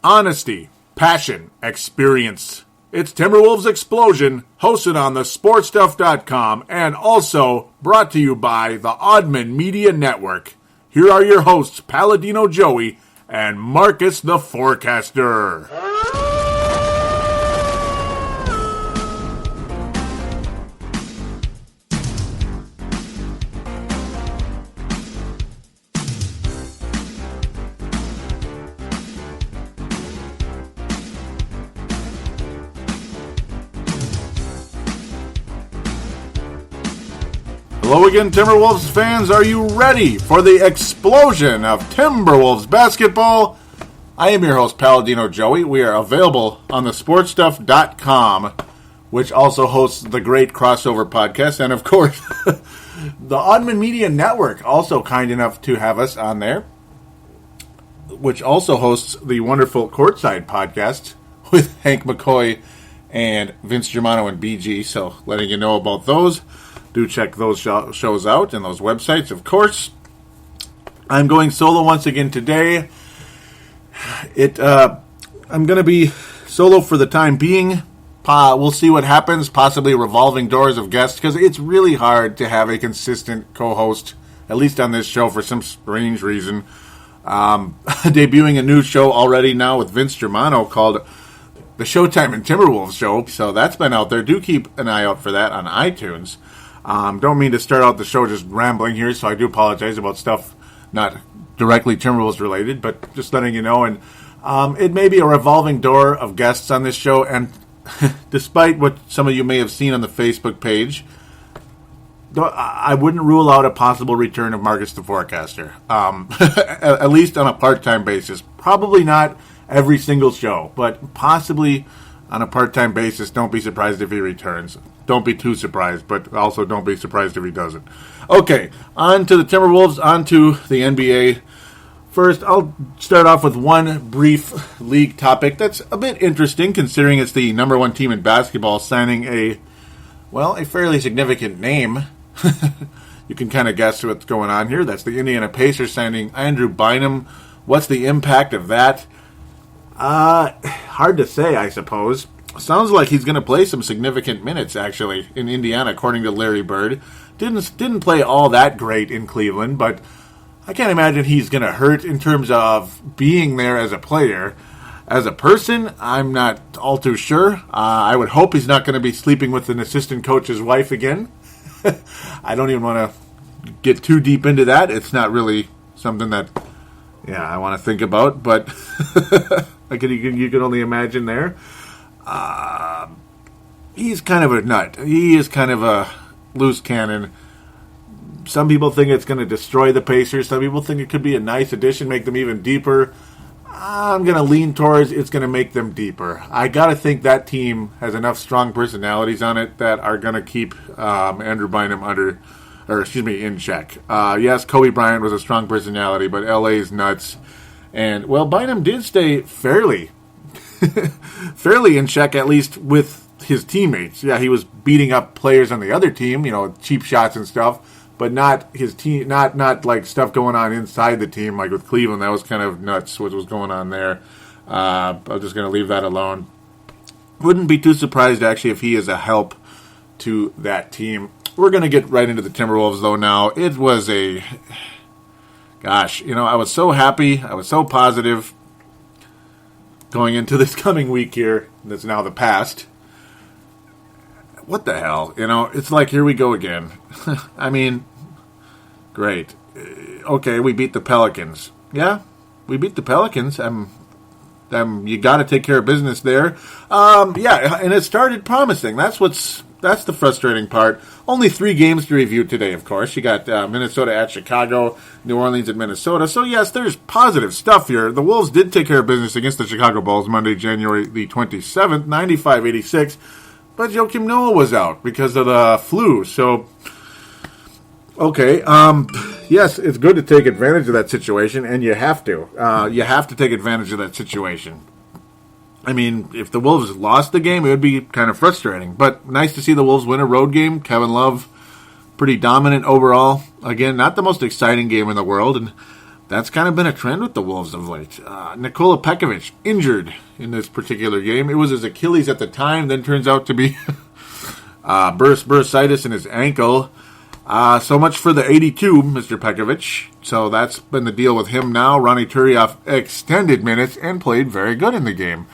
Honesty, passion, experience. It's Timberwolves Explosion, hosted on the sportstuff.com and also brought to you by the Oddman Media Network. Here are your hosts, Paladino Joey and Marcus the Forecaster. Hello again, Timberwolves fans. Are you ready for the explosion of Timberwolves basketball? I am your host, Paladino Joey. We are available on the sportstuff.com, which also hosts the great crossover podcast, and of course, the Oddman Media Network, also kind enough to have us on there, which also hosts the wonderful Courtside podcast with Hank McCoy and Vince Germano and BG. So, letting you know about those. Do check those shows out and those websites, of course. I'm going solo once again today. I'm going to be solo for the time being. We'll see what happens. Possibly revolving doors of guests, because it's really hard to have a consistent co-host, at least on this show, for some strange reason. Debuting a new show already now with Vince Germano called the Showtime and Timberwolves Show. So that's been out there. Do keep an eye out for that on iTunes. Don't mean to start out the show just rambling here, so I do apologize about stuff not directly Timberwolves related, but just letting you know. And it may be a revolving door of guests on this show, and despite what some of you may have seen on the Facebook page, I wouldn't rule out a possible return of Marcus the Forecaster, at least on a part-time basis. Probably not every single show, but possibly on a part-time basis. Don't be surprised if he returns. Don't be too surprised, but also don't be surprised if he doesn't. Okay, on to the Timberwolves, on to the NBA. First, I'll start off with one brief league topic that's a bit interesting, considering it's the number one team in basketball signing a fairly significant name. You can kind of guess what's going on here. That's the Indiana Pacers signing Andrew Bynum. What's the impact of that? Hard to say, I suppose. Sounds like he's going to play some significant minutes, actually, in Indiana, according to Larry Bird. Didn't play all that great in Cleveland, but I can't imagine he's going to hurt in terms of being there as a player. As a person, I'm not all too sure. I would hope he's not going to be sleeping with an assistant coach's wife again. I don't even want to get too deep into that. It's not really something that, I want to think about, but you can only imagine there. He's kind of a nut. He is kind of a loose cannon. Some people think it's going to destroy the Pacers. Some people think it could be a nice addition, make them even deeper. I'm going to lean towards it's going to make them deeper. I got to think that team has enough strong personalities on it that are going to keep Andrew Bynum in check. Yes, Kobe Bryant was a strong personality, but LA's nuts. And, Bynum did stay fairly in check, at least with his teammates. Yeah, he was beating up players on the other team, cheap shots and stuff, but not his team, not like stuff going on inside the team, like with Cleveland. That was kind of nuts, what was going on there. I'm just going to leave that alone. Wouldn't be too surprised, actually, if he is a help to that team. We're going to get right into the Timberwolves, though, now. It was I was so happy. I was so positive going into this coming week here, that's now the past. What the hell? It's like, here we go again. I mean, great. Okay, we beat the Pelicans. Yeah, we beat the Pelicans. You got to take care of business there. And it started promising. That's the frustrating part. Only 3 games to review today, of course. You got Minnesota at Chicago, New Orleans at Minnesota. So, yes, there's positive stuff here. The Wolves did take care of business against the Chicago Bulls Monday, January the 27th, 95-86. But Joakim Noah was out because of the flu. So, okay. Yes, it's good to take advantage of that situation, and you have to. You have to take advantage of that situation. I mean, if the Wolves lost the game, it would be kind of frustrating. But nice to see the Wolves win a road game. Kevin Love, pretty dominant overall. Again, not the most exciting game in the world, that's kind of been a trend with the Wolves of late. Nikola Pekovic injured in this particular game. It was his Achilles at the time, then turns out to be bursitis in his ankle. So much for the 82, Mr. Pekovic. So that's been the deal with him now. Ronny Turiaf extended minutes and played very good in the game.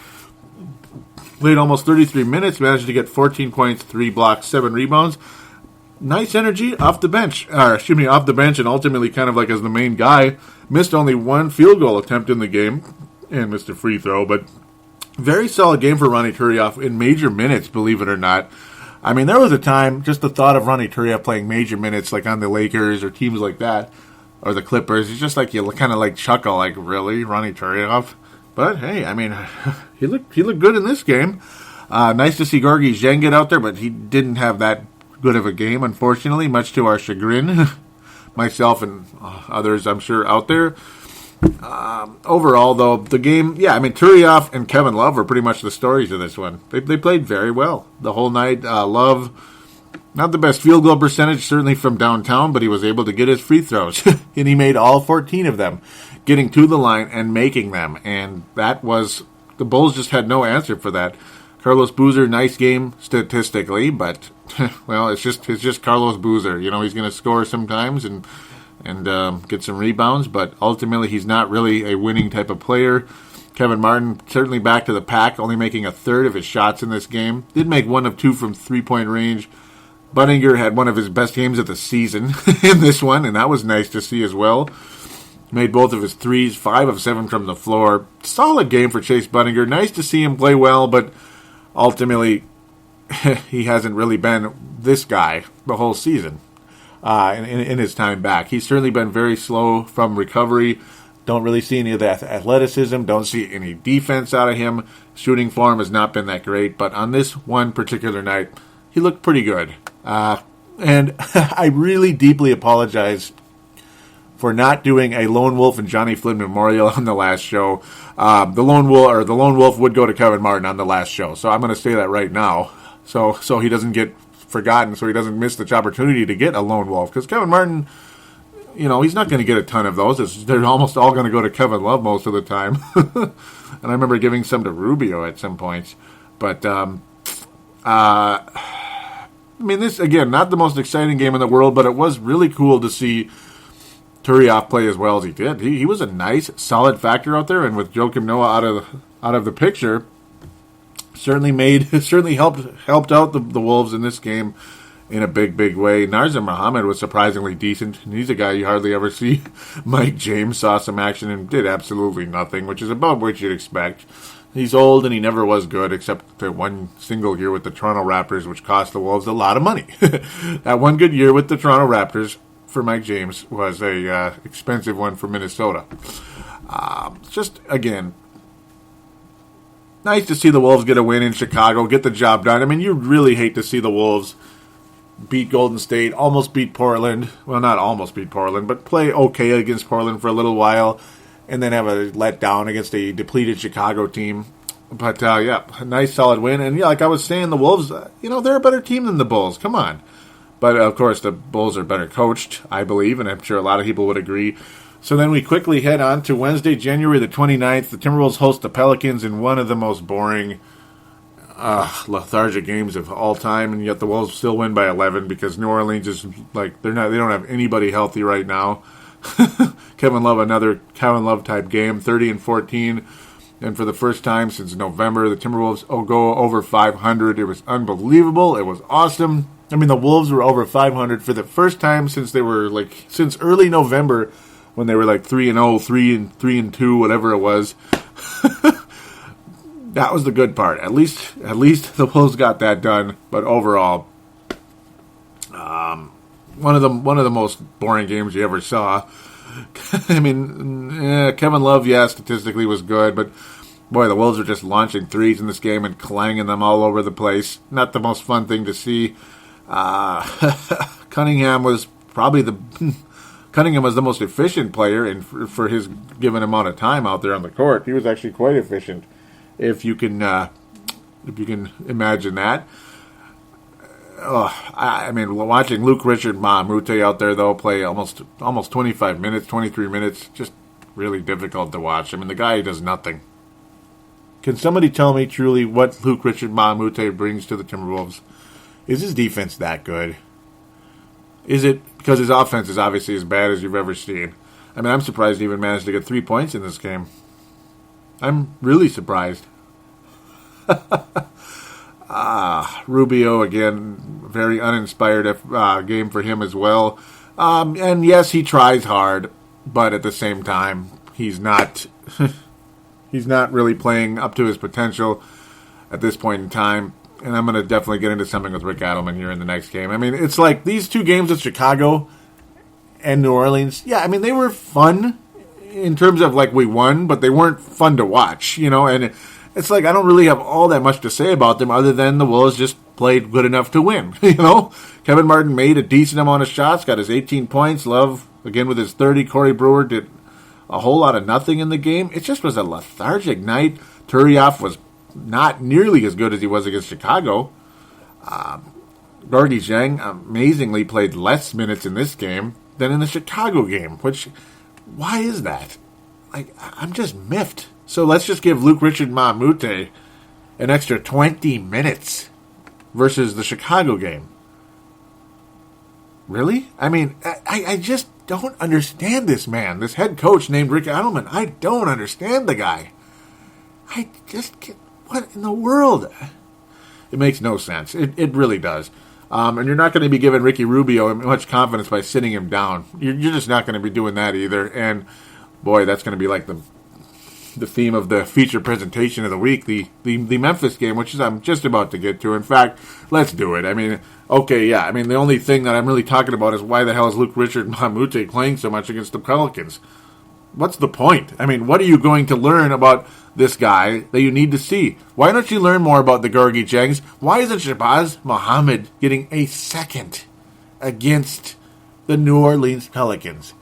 Played almost 33 minutes, managed to get 14 points, 3 blocks, 7 rebounds. Nice energy off the bench. Off the bench, and ultimately kind of like as the main guy. Missed only 1 field goal attempt in the game and missed a free throw, but very solid game for Ronny Turiaf in major minutes, believe it or not. I mean, there was a time, just the thought of Ronny Turiaf playing major minutes like on the Lakers or teams like that, or the Clippers, it's just like you kind of like chuckle, like, really, Ronny Turiaf? But hey, I mean, he looked good in this game. Nice to see Gorgui Dieng get out there, but he didn't have that good of a game, unfortunately, much to our chagrin. Myself and others, I'm sure, out there. Overall, though, the game, Turiaf and Kevin Love were pretty much the stories of this one. They played very well the whole night. Love, not the best field goal percentage, certainly from downtown, but he was able to get his free throws, and he made all 14 of them, getting to the line and making them, and that was, the Bulls just had no answer for that. Carlos Boozer, nice game statistically, but, well, it's just Carlos Boozer. You know, he's going to score sometimes and get some rebounds, but ultimately he's not really a winning type of player. Kevin Martin, certainly back to the pack, only making a third of his shots in this game. Did make 1 of 2 from three-point range. Budinger had one of his best games of the season in this one, and that was nice to see as well. Made both of his threes, 5 of 7 from the floor. Solid game for Chase Budinger. Nice to see him play well, but ultimately he hasn't really been this guy the whole season. In his time back, he's certainly been very slow from recovery. Don't really see any of that athleticism. Don't see any defense out of him. Shooting form has not been that great, but on this one particular night, he looked pretty good. And I really deeply apologize for not doing a Lone Wolf and Johnny Flynn memorial on the last show. The Lone Wolf would go to Kevin Martin on the last show, so I'm going to say that right now, so he doesn't get forgotten, so he doesn't miss the opportunity to get a Lone Wolf, because Kevin Martin, you know, he's not going to get a ton of those. They're almost all going to go to Kevin Love most of the time. And I remember giving some to Rubio at some points. But, I mean, this, again, not the most exciting game in the world, but it was really cool to see Turiaf play as well as he did. He was a nice, solid factor out there, and with Joakim Noah out of the picture, certainly helped out the Wolves in this game in a big way. Narzim Muhammad was surprisingly decent. He's a guy you hardly ever see. Mike James saw some action and did absolutely nothing, which is about what you'd expect. He's old and he never was good, except the one single year with the Toronto Raptors, which cost the Wolves a lot of money. That one good year with the Toronto Raptors for Mike James was a expensive one for Minnesota. Just, again, nice to see the Wolves get a win in Chicago, get the job done. I mean, you'd really hate to see the Wolves beat Golden State, almost beat Portland. Well, not almost beat Portland, but play okay against Portland for a little while, and then have a letdown against a depleted Chicago team. But, a nice solid win. And, like I was saying, the Wolves, they're a better team than the Bulls. Come on. But, of course, the Bulls are better coached, I believe, and I'm sure a lot of people would agree. So then we quickly head on to Wednesday, January the 29th. The Timberwolves host the Pelicans in one of the most boring, lethargic games of all time, and yet the Wolves still win by 11 because New Orleans is like they don't have anybody healthy right now. Kevin Love, another Kevin Love type game, 30-14, and for the first time since November, the Timberwolves go over 500. It was unbelievable. It was awesome. I mean, the Wolves were over 500 for the first time since since early November, when they were 3-0, 3-2, whatever it was. That was the good part. At least the Wolves got that done. But overall, one of the most boring games you ever saw. I mean, Kevin Love, statistically was good, but boy, the Wolves were just launching threes in this game and clanging them all over the place. Not the most fun thing to see. Cunningham was the most efficient player, and for his given amount of time out there on the court, he was actually quite efficient. If you can imagine that. I mean, watching Luke Richard Mamute out there though play almost 25 minutes, 23 minutes, just really difficult to watch. I mean, the guy does nothing. Can somebody tell me truly what Luke Richard Mamute brings to the Timberwolves? Is his defense that good? Is it because his offense is obviously as bad as you've ever seen? I mean, I'm surprised he even managed to get 3 points in this game. I'm really surprised. Rubio, again, very uninspired game for him as well. And yes, he tries hard, but at the same time, he's not he's not really playing up to his potential at this point in time. And I'm going to definitely get into something with Rick Adelman here in the next game. I mean, it's like these 2 games with Chicago and New Orleans, yeah, I mean, they were fun in terms of, like, we won, but they weren't fun to watch, and it's like I don't really have all that much to say about them other than the Wolves just played good enough to win, Kevin Martin made a decent amount of shots, got his 18 points. Love, again, with his 30. Corey Brewer did a whole lot of nothing in the game. It just was a lethargic night. Turioff was not nearly as good as he was against Chicago. Gorgie Zhang amazingly played less minutes in this game than in the Chicago game, which, why is that? Like, I'm just miffed. So let's just give Luke Richard Mamute an extra 20 minutes versus the Chicago game. Really? I mean, I just don't understand this man, this head coach named Rick Adelman. I don't understand the guy. I just can't. What in the world? It makes no sense. It really does. And you're not going to be giving Ricky Rubio much confidence by sitting him down. You're just not going to be doing that either. And, boy, that's going to be like the theme of the feature presentation of the week, the Memphis game, which is I'm just about to get to. In fact, let's do it. I mean, okay, yeah. I mean, the only thing that I'm really talking about is why the hell is Luke Richard Mamute playing so much against the Pelicans? What's the point? I mean, what are you going to learn about this guy that you need to see? Why don't you learn more about the Gorgie Jangs? Why isn't Shabazz Muhammad getting a second against the New Orleans Pelicans?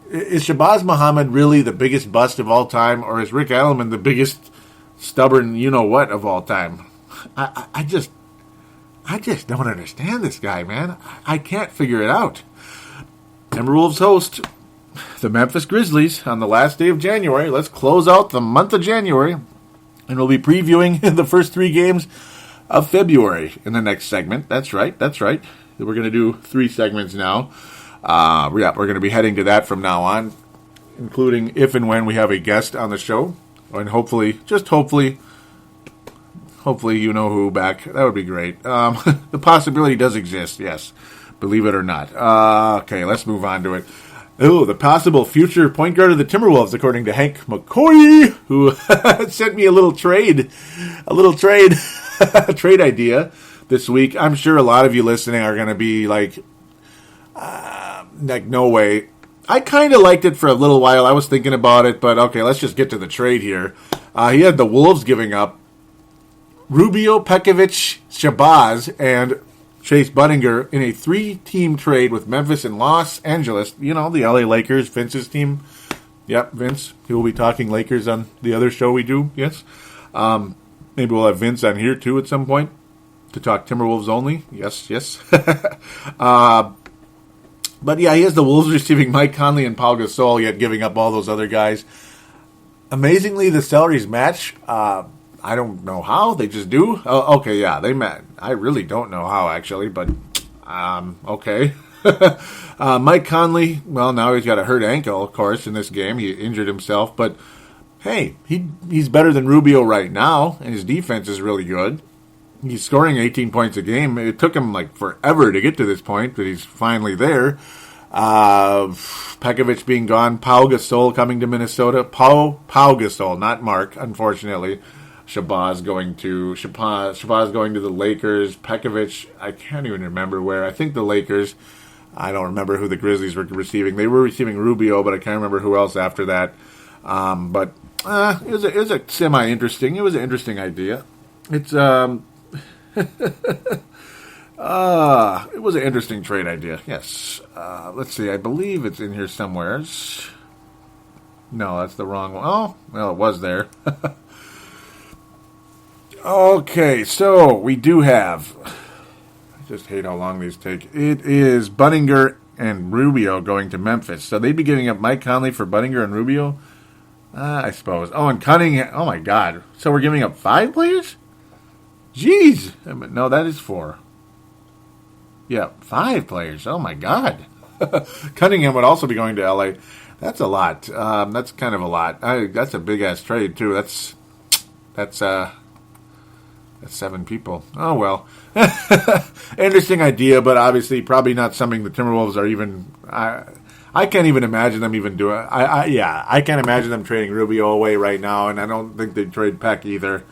Is Shabazz Muhammad really the biggest bust of all time, or is Rick Adelman the biggest stubborn you-know-what of all time? I just don't understand this guy, man. I can't figure it out. Timberwolves host the Memphis Grizzlies on the last day of January. Let's close out the month of January, and we'll be previewing the first 3 games of February in the next segment. That's right. We're going to do 3 segments now. We're going to be heading to that from now on, including if and when we have a guest on the show, and hopefully you know who back. That would be great. The possibility does exist, yes, believe it or not. Okay, let's move on to it. Oh, the possible future point guard of the Timberwolves, according to Hank McCoy, who sent me a trade idea this week. I'm sure a lot of you listening are going to be like, no way. I kind of liked it for a little while. I was thinking about it, but okay, let's just get to the trade here. He had the Wolves giving up Rubio, Pekovic, Shabazz, and Chase Budinger in a 3-team trade with Memphis and Los Angeles. The LA Lakers, Vince's team. Yep, Vince. He will be talking Lakers on the other show we do, yes. Maybe we'll have Vince on here, too, at some point to talk Timberwolves only. Yes. But, yeah, he has the Wolves receiving Mike Conley and Paul Gasol, yet giving up all those other guys. Amazingly, the salaries match. I don't know how. They just do. Oh, okay, yeah, they met. I really don't know how, actually, but okay. Mike Conley, well, now he's got a hurt ankle, of course, in this game. He injured himself, but hey, he's better than Rubio right now, and his defense is really good. He's scoring 18 points a game. It took him forever to get to this point, but he's finally there. Pekovic being gone, Pau Gasol coming to Minnesota. Pau Gasol, not Mark, unfortunately. Shabazz going to the Lakers. Pekovic, I can't even remember where. I think the Lakers. I don't remember who the Grizzlies were receiving. They were receiving Rubio, but I can't remember who else after that. But it was an interesting idea. It's it was an interesting trade idea. Yes. Let's see. I believe it's in here somewhere. No, that's the wrong one. Oh, well, it was there. Okay, so we do have. I just hate how long these take. It is Budinger and Rubio going to Memphis. So they'd be giving up Mike Conley for Budinger and Rubio, I suppose. Oh, and Cunningham. Oh, my God. So we're giving up 5 players? Jeez. No, that is 4. Yeah, 5 players. Oh, my God. Cunningham would also be going to L.A. That's a lot. That's kind of a lot. That's a big-ass trade, too. That's 7 people. Oh, well. Interesting idea, but obviously probably not something the Timberwolves are even... I can't even imagine them even doing... I can't imagine them trading Rubio away right now, and I don't think they'd trade Peck either.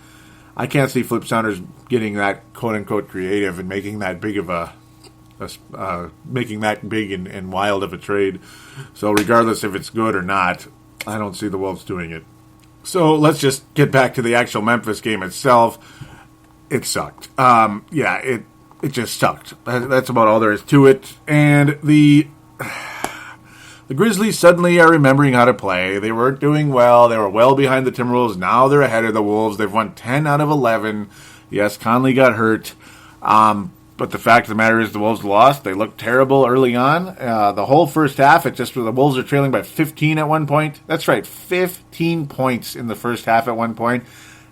I can't see Flip Saunders getting that quote-unquote creative and making that big of making that big and wild of a trade. So regardless if it's good or not, I don't see the Wolves doing it. So let's just get back to the actual Memphis game itself. It sucked. It just sucked. That's about all there is to it. And the Grizzlies suddenly are remembering how to play. They weren't doing well. They were well behind the Timberwolves. Now they're ahead of the Wolves. They've won 10 out of 11. Yes, Conley got hurt. But the fact of the matter is the Wolves lost. They looked terrible early on. The whole first half, the Wolves are trailing by 15 at one point. That's right, 15 points in the first half at one point.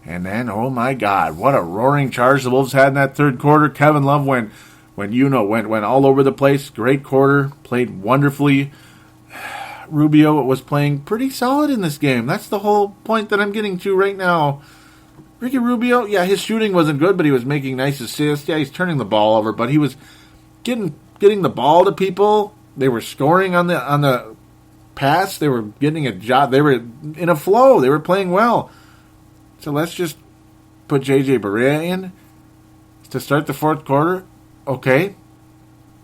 And then, oh my God, what a roaring charge the Wolves had in that third quarter. Kevin Love went all over the place. Great quarter, played wonderfully. Rubio was playing pretty solid in this game. That's the whole point that I'm getting to right now. Ricky Rubio, yeah, his shooting wasn't good, but he was making nice assists. Yeah, he's turning the ball over, but he was getting the ball to people. They were scoring on the pass. They were getting a job. They were in a flow. They were playing well. So let's just put J.J. Barea in to start the fourth quarter. Okay.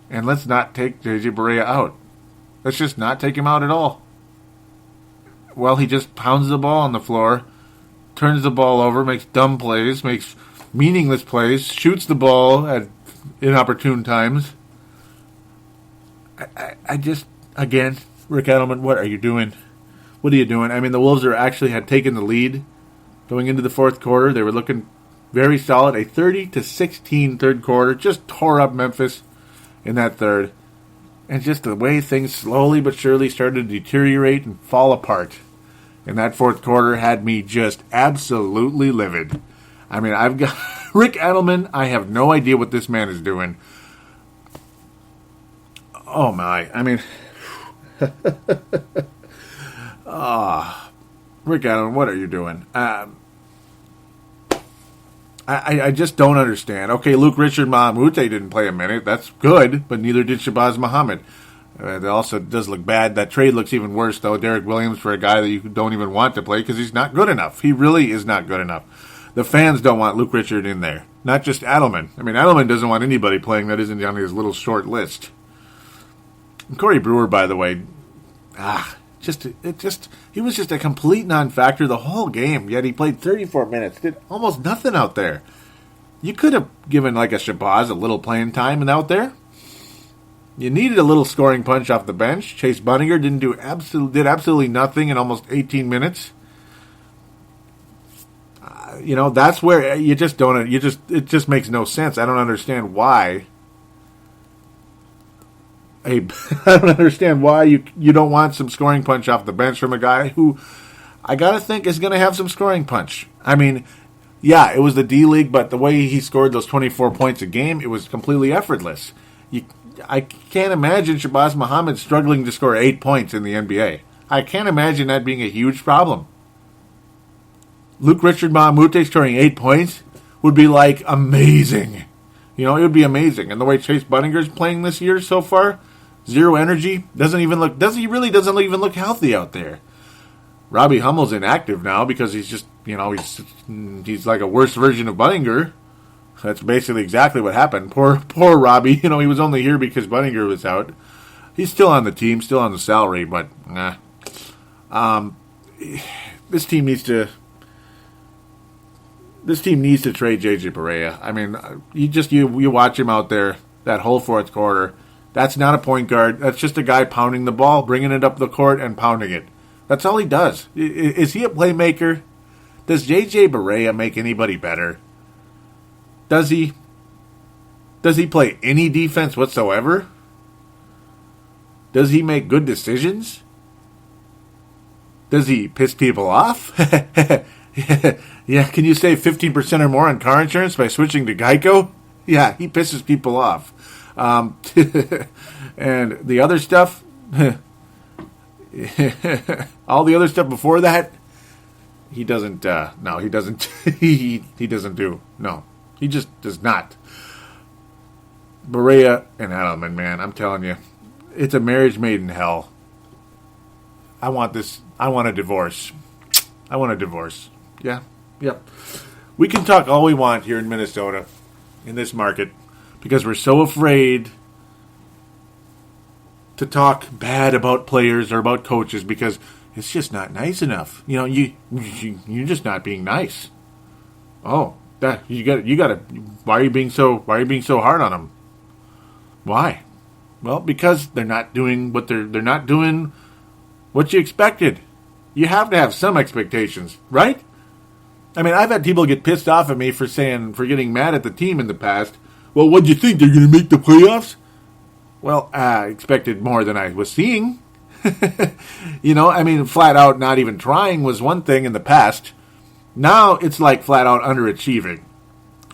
And let's not take J.J. Barea out. Let's just not take him out at all. Well, he just pounds the ball on the floor, turns the ball over, makes dumb plays, makes meaningless plays, shoots the ball at inopportune times. I just, again, Rick Adelman, what are you doing? What are you doing? I mean, the Wolves had taken the lead going into the fourth quarter. They were looking very solid. A 30-16 third quarter. Just tore up Memphis in that third. And just the way things slowly but surely started to deteriorate and fall apart in that fourth quarter had me just absolutely livid. I mean, I've got Rick Adelman. I have no idea what this man is doing. Oh, my. I mean, Rick Adelman, what are you doing? I just don't understand. Okay, Luke Richard Mahamute didn't play a minute. That's good, but neither did Shabazz Muhammad. It also does look bad. That trade looks even worse, though. Derek Williams for a guy that you don't even want to play because he's not good enough. He really is not good enough. The fans don't want Luke Richard in there. Not just Adelman. I mean, Adelman doesn't want anybody playing that isn't on his little short list. And Corey Brewer, by the way, he was just a complete non-factor the whole game, yet he played 34 minutes, did almost nothing out there. You could have given like a Shabazz a little playing time and out there. You needed a little scoring punch off the bench. Chase Budinger did absolutely nothing in almost 18 minutes. That's where it just makes no sense. I don't understand why. I don't understand why you don't want some scoring punch off the bench from a guy who I got to think is going to have some scoring punch. I mean, yeah, it was the D-League, but the way he scored those 24 points a game, it was completely effortless. I can't imagine Shabazz Muhammad struggling to score 8 points in the NBA. I can't imagine that being a huge problem. Luke Richard Mahamute scoring 8 points would be like amazing. It would be amazing. And the way Chase Budinger is playing this year so far, zero energy, doesn't even look healthy out there. Robbie Hummel's inactive now because he's just, he's like a worse version of Budinger. That's basically exactly what happened. Poor Robbie. He was only here because Budinger was out. He's still on the team, still on the salary, but this team needs to trade J.J. Barea. I mean, you watch him out there that whole fourth quarter. That's not a point guard. That's just a guy pounding the ball, bringing it up the court, and pounding it. That's all he does. Is he a playmaker? Does J.J. Barea make anybody better? Does he play any defense whatsoever? Does he make good decisions? Does he piss people off? Yeah, can you save 15% or more on car insurance by switching to Geico? Yeah, he pisses people off. And the other stuff, all the other stuff before that, he doesn't, no, he doesn't, he doesn't do. No, he just does not. Berea and Adelman, man, I'm telling you, it's a marriage made in hell. I want a divorce. I want a divorce. Yeah, yep. We can talk all we want here in Minnesota, in this market, because we're so afraid to talk bad about players or about coaches because it's just not nice enough. You know, you're just not being nice. Oh, that you got to. Why are you being so hard on them? Why? Well, because they're not doing what they're not doing what you expected. You have to have some expectations, right? I mean, I've had people get pissed off at me for getting mad at the team in the past. Well, what'd you think? They're going to make the playoffs? Well, I expected more than I was seeing. You know, I mean, flat out not even trying was one thing in the past. Now it's like flat out underachieving.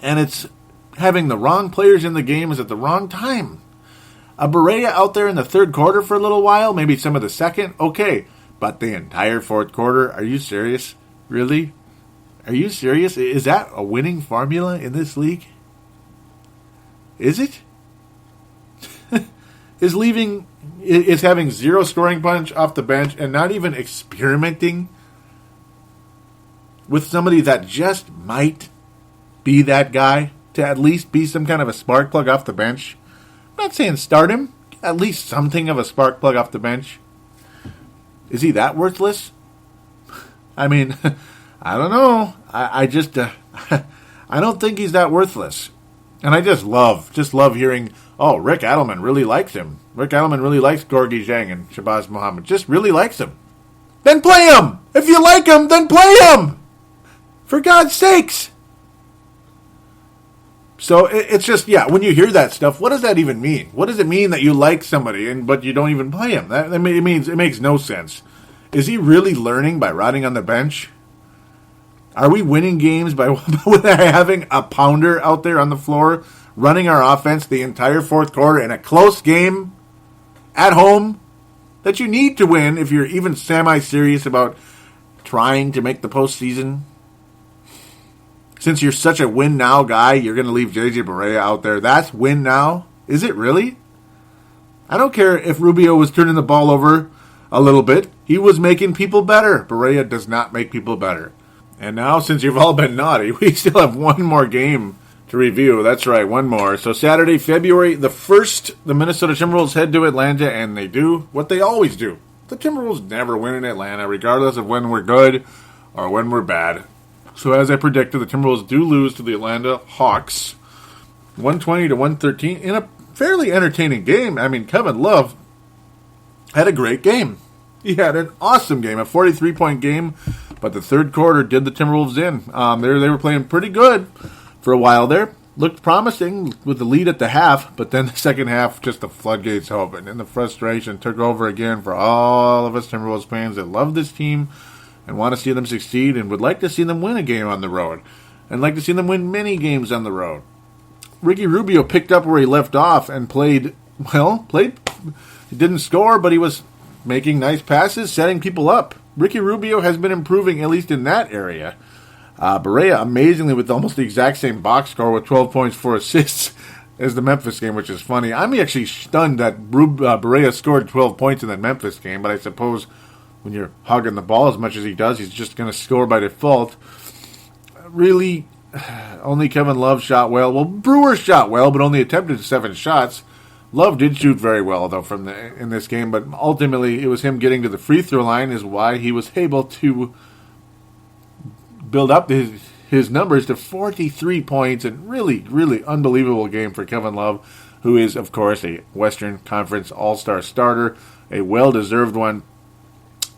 And it's having the wrong players in the games at the wrong time. A Berea out there in the third quarter for a little while, maybe some of the second, okay. But the entire fourth quarter, are you serious? Really? Are you serious? Is that a winning formula in this league? Is it? Is having zero scoring punch off the bench and not even experimenting with somebody that just might be that guy to at least be some kind of a spark plug off the bench? I'm not saying start him. At least something of a spark plug off the bench. Is he that worthless? I mean, I don't know. I just I don't think he's that worthless. And I just love hearing, oh, Rick Adelman really likes him. Rick Adelman really likes Gorgie Zhang and Shabazz Muhammad. Just really likes him. Then play him! If you like him, then play him! For God's sakes! So it's just, yeah, when you hear that stuff, what does that even mean? What does it mean that you like somebody but you don't even play him? It means it makes no sense. Is he really learning by rotting on the bench? Are we winning games by having a pounder out there on the floor, running our offense the entire fourth quarter in a close game at home that you need to win if you're even semi-serious about trying to make the postseason? Since you're such a win-now guy, you're going to leave J.J. Barea out there. That's win-now? Is it really? I don't care if Rubio was turning the ball over a little bit. He was making people better. Barea does not make people better. And now, since you've all been naughty, we still have one more game to review. That's right, one more. So Saturday, February the 1st, the Minnesota Timberwolves head to Atlanta, and they do what they always do. The Timberwolves never win in Atlanta, regardless of when we're good or when we're bad. So as I predicted, the Timberwolves do lose to the Atlanta Hawks, 120 to 113, in a fairly entertaining game. I mean, Kevin Love had a great game. He had an awesome game, a 43-point game, but the third quarter did the Timberwolves in. They were playing pretty good for a while there. Looked promising with the lead at the half, but then the second half, just the floodgates opened, and the frustration took over again for all of us Timberwolves fans that love this team and want to see them succeed and would like to see them win a game on the road and like to see them win many games on the road. Ricky Rubio picked up where he left off and played. He didn't score, but he was making nice passes, setting people up. Ricky Rubio has been improving, at least in that area. Barea, amazingly, with almost the exact same box score with 12 points, 4 assists as the Memphis game, which is funny. I'm actually stunned that Barea scored 12 points in that Memphis game, but I suppose when you're hogging the ball as much as he does, he's just going to score by default. Really, only Kevin Love shot well. Well, Brewer shot well, but only attempted 7 shots. Love did shoot very well, though, in this game, but ultimately it was him getting to the free throw line is why he was able to build up his numbers to 43 points, and really, really unbelievable game for Kevin Love, who is, of course, a Western Conference All-Star starter, a well-deserved one.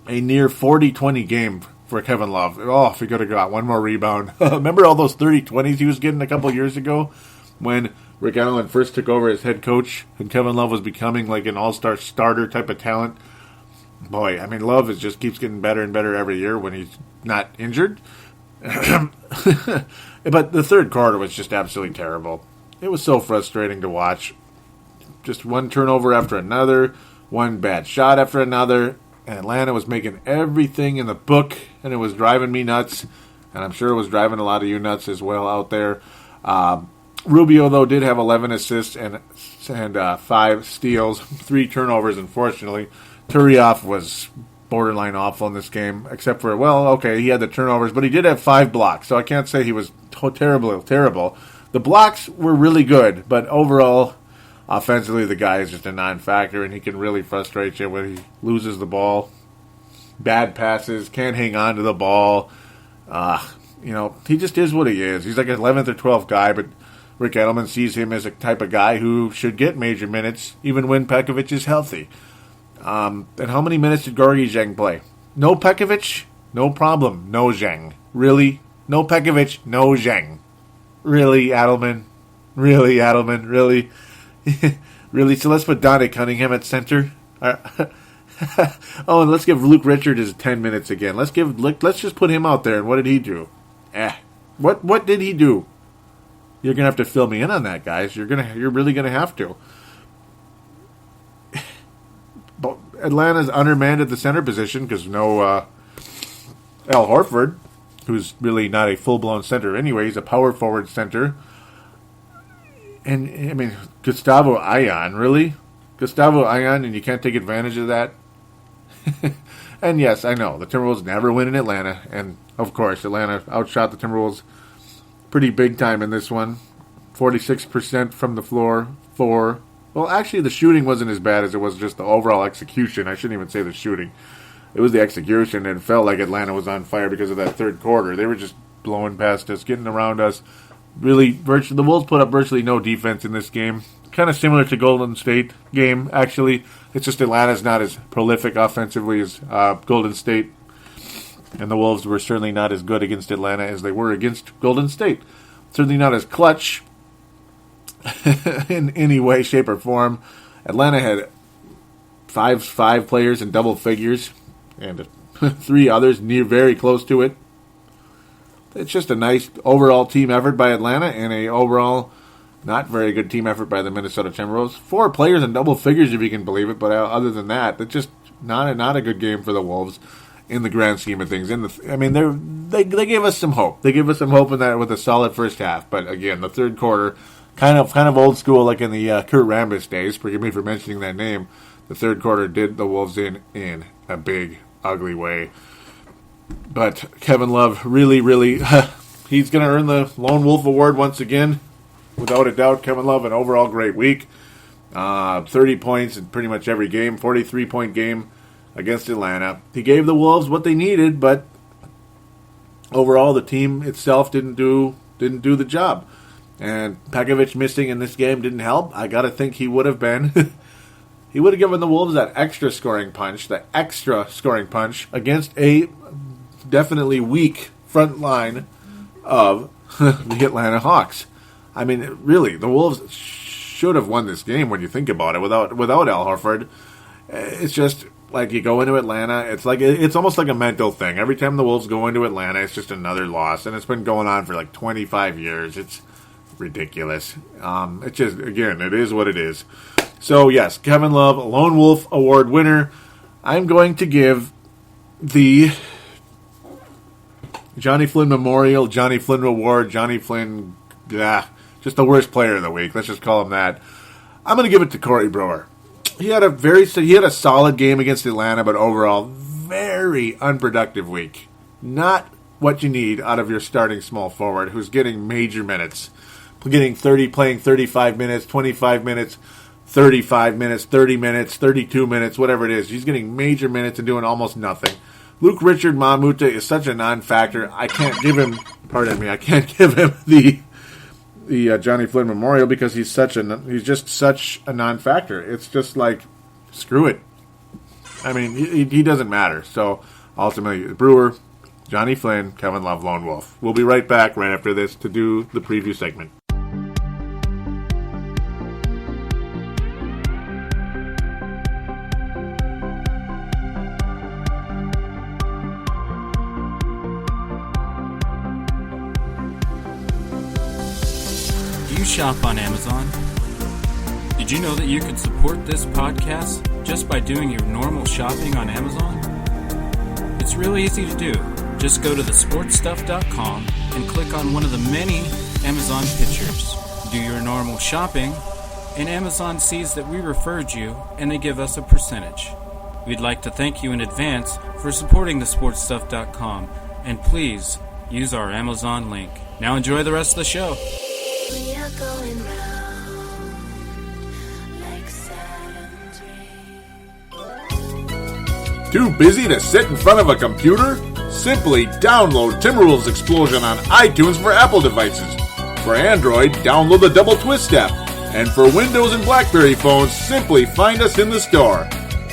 A near 40-20 game for Kevin Love. Oh, if he could have got one more rebound. Remember all those 30-20s he was getting a couple years ago when Rick Adelman first took over as head coach and Kevin Love was becoming like an all-star starter type of talent. Boy, I mean, Love just keeps getting better and better every year when he's not injured. But the third quarter was just absolutely terrible. It was so frustrating to watch. Just one turnover after another, one bad shot after another, and Atlanta was making everything in the book, and it was driving me nuts, and I'm sure it was driving a lot of you nuts as well out there. Rubio, though, did have 11 assists and 5 steals, 3 turnovers, unfortunately. Turioff was borderline awful in this game, except for, he had the turnovers, but he did have 5 blocks, so I can't say he was terrible. The blocks were really good, but overall, offensively, the guy is just a non-factor, and he can really frustrate you when he loses the ball. Bad passes, can't hang on to the ball. He just is what he is. He's like an 11th or 12th guy, but Rick Adelman sees him as a type of guy who should get major minutes, even when Pekovic is healthy. And how many minutes did Gorgui Dieng play? No Pekovic? No problem. No Dieng. Really? No Pekovic? No Dieng. Really, Adelman? Really? Really? So let's put Dante Cunningham at center. And let's give Luke Richard his 10 minutes again. Let's just put him out there. And what did he do? What did he do? You're gonna have to fill me in on that, guys. You're really gonna have to. But Atlanta's undermanned at the center position because no Al Horford, who's really not a full-blown center anyway. He's a power forward center. And, I mean, Gustavo Ayan, really? Gustavo Ayan, and you can't take advantage of that? And yes, I know, the Timberwolves never win in Atlanta. And, of course, Atlanta outshot the Timberwolves pretty big time in this one. 46% from the floor, 4. Well, actually, the shooting wasn't as bad as it was just the overall execution. I shouldn't even say the shooting. It was the execution, and it felt like Atlanta was on fire because of that third quarter. They were just blowing past us, getting around us. Really, the Wolves put up virtually no defense in this game. Kind of similar to Golden State game, actually. It's just Atlanta's not as prolific offensively as Golden State. And the Wolves were certainly not as good against Atlanta as they were against Golden State. Certainly not as clutch in any way, shape, or form. Atlanta had five players in double figures and 3 others very close to it. It's just a nice overall team effort by Atlanta and a overall not very good team effort by the Minnesota Timberwolves. 4 players in double figures, if you can believe it, but other than that, it's just not a good game for the Wolves in the grand scheme of things. They gave us some hope. They gave us some hope in that with a solid first half, but again, the third quarter, kind of old school, like in the Kurt Rambis days. Forgive me for mentioning that name. The third quarter did the Wolves in a big, ugly way. But Kevin Love really, he's going to earn the Lone Wolf Award once again. Without a doubt, Kevin Love, an overall great week. 30 points in pretty much every game, 43-point game against Atlanta. He gave the Wolves what they needed, but overall the team itself didn't do the job. And Pekovic missing in this game didn't help. I got to think he would have been. He would have given the Wolves that extra scoring punch against a definitely weak front line of the Atlanta Hawks. I mean, really, the Wolves should have won this game when you think about it without Al Horford. It's just like you go into Atlanta, it's almost like a mental thing. Every time the Wolves go into Atlanta, it's just another loss, and it's been going on for like 25 years. It's ridiculous. It's just, again, it is what it is. So, yes, Kevin Love, Lone Wolf Award winner. I'm going to give the Johnny Flynn Memorial, Johnny Flynn Award, Johnny Flynn, just the worst player of the week. Let's just call him that. I'm going to give it to Corey Brewer. He had a solid game against Atlanta, but overall, very unproductive week. Not what you need out of your starting small forward who's getting major minutes. Playing 35 minutes, 25 minutes, 35 minutes, 30 minutes, 32 minutes, whatever it is. He's getting major minutes and doing almost nothing. Luke Richard Mamuta is such a non-factor. I can't give him the Johnny Flynn Memorial because he's just such a non-factor. It's just like, screw it. I mean, he doesn't matter. So ultimately, Brewer, Johnny Flynn, Kevin Love, Lone Wolf. We'll be right back right after this to do the preview segment. shop on Amazon? Did you know that you can support this podcast just by doing your normal shopping on Amazon? It's really easy to do. Just go to thesportstuff.com and click on one of the many Amazon pictures. Do your normal shopping, and Amazon sees that we referred you, and they give us a percentage. We'd like to thank you in advance for supporting thesportstuff.com, and please use our Amazon link. Now enjoy the rest of the show. We are going round like Saturn's ring. Too busy to sit in front of a computer? Simply download Timberwolves Explosion on iTunes for Apple devices. For Android, download the Double Twist app. And for Windows and BlackBerry phones, simply find us in the store.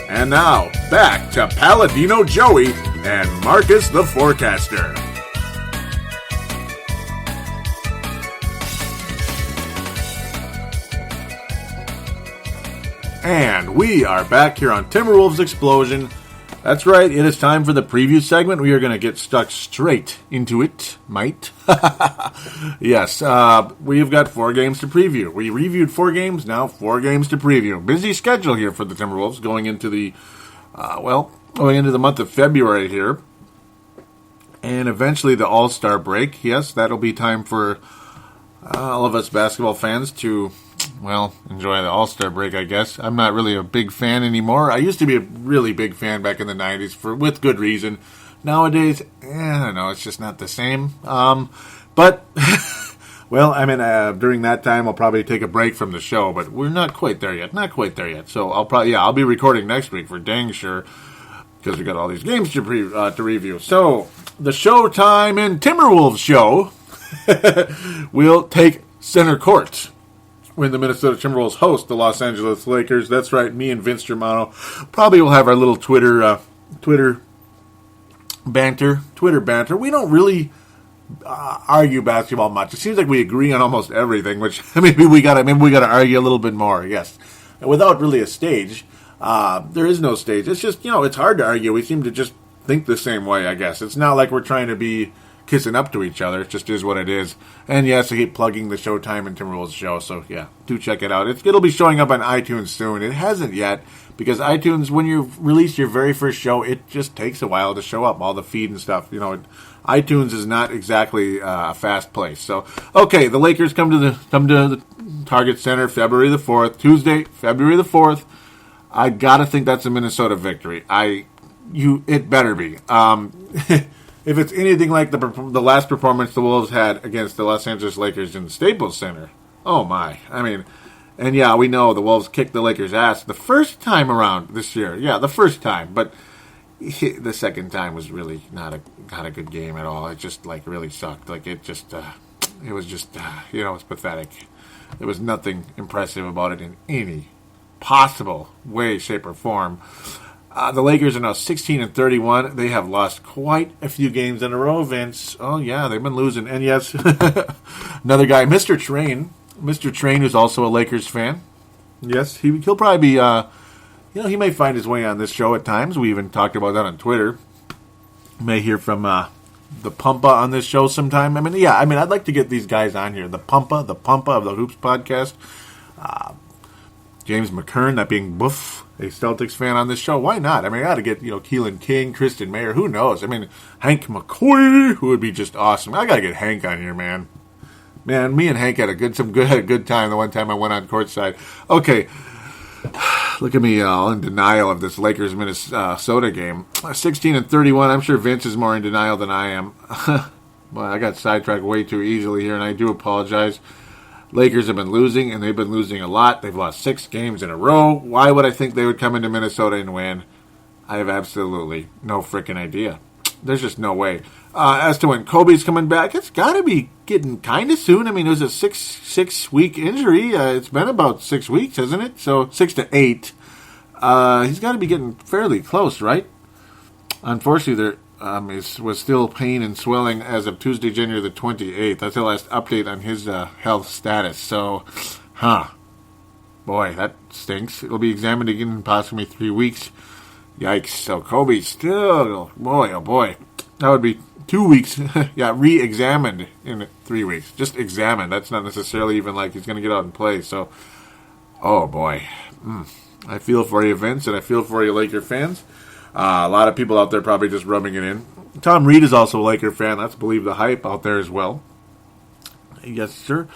And now, back to Paladino Joey and Marcus the Forecaster. And we are back here on Timberwolves Explosion. That's right, it is time for the preview segment. We are going to get stuck straight into it, mate. Yes, we've got 4 games to preview. We reviewed 4 games, now 4 games to preview. Busy schedule here for the Timberwolves going into the, going into the month of February here. And eventually the All-Star break. Yes, that'll be time for all of us basketball fans to, enjoy the All-Star break, I guess. I'm not really a big fan anymore. I used to be a really big fan back in the 90s with good reason. Nowadays, I don't know, it's just not the same. But, during that time, I'll probably take a break from the show, but we're not quite there yet. So I'll be recording next week for dang sure, because we got all these games to review. So, the Showtime and Timberwolves show will take center court when the Minnesota Timberwolves host the Los Angeles Lakers. That's right, me and Vince Germano probably will have our little Twitter banter. We don't really argue basketball much. It seems like we agree on almost everything, which maybe we gotta argue a little bit more. Yes, and without really a stage, there is no stage. It's just it's hard to argue. We seem to just think the same way. I guess it's not like we're trying to be kissing up to each other. It just is what it is. And yes, I keep plugging the Showtime and Timberwolves show, so yeah, do check it out. It'll be showing up on iTunes soon. It hasn't yet, because iTunes, when you release your very first show, it just takes a while to show up, all the feed and stuff. iTunes is not exactly a fast place. So, okay, the Lakers come to the Target Center February the 4th, Tuesday, February the 4th. I gotta think that's a Minnesota victory. It better be. If it's anything like the last performance the Wolves had against the Los Angeles Lakers in the Staples Center, oh my. And yeah, we know the Wolves kicked the Lakers' ass the first time around this year. Yeah, the first time. But the second time was really not a good game at all. It just, really sucked. It was pathetic. There was nothing impressive about it in any possible way, shape, or form. The Lakers are now 16-31. They have lost quite a few games in a row, Vince. Oh, yeah, they've been losing. And yes, another guy, Mr. Train. Mr. Train, who's also a Lakers fan. Yes, he'll probably be, he may find his way on this show at times. We even talked about that on Twitter. You may hear from the Pumpa on this show sometime. I'd like to get these guys on here. The Pumpa of the Hoops podcast. James McKern, that being Boof, a Celtics fan on this show. Why not? I got to get, Keelan King, Kristen Mayer, who knows? Hank McCoy, who would be just awesome. I got to get Hank on here, man. Man, me and Hank had a good time the one time I went on courtside. Okay, look at me all in denial of this Lakers-Minnesota game. 16-31, I'm sure Vince is more in denial than I am. Well, I got sidetracked way too easily here, and I do apologize. Lakers have been losing, and they've been losing a lot. They've lost 6 games in a row. Why would I think they would come into Minnesota and win? I have absolutely no freaking idea. There's just no way. As to when Kobe's coming back, it's got to be getting kind of soon. It was a 6-week injury. It's been about 6 weeks, hasn't it? So 6 to 8. He's got to be getting fairly close, right? Unfortunately, there was still pain and swelling as of Tuesday, January the 28th. That's the last update on his health status. So, boy, that stinks. It'll be examined again in possibly 3 weeks. Yikes. So Kobe still, boy, oh boy. That would be 2 weeks. Yeah, re-examined in 3 weeks. Just examined. That's not necessarily even like he's going to get out and play. So, oh boy. I feel for you, Vince, and I feel for you, Laker fans. A lot of people out there probably just rubbing it in. Tom Reed is also a Laker fan. Let's believe the hype out there as well. Yes, sir.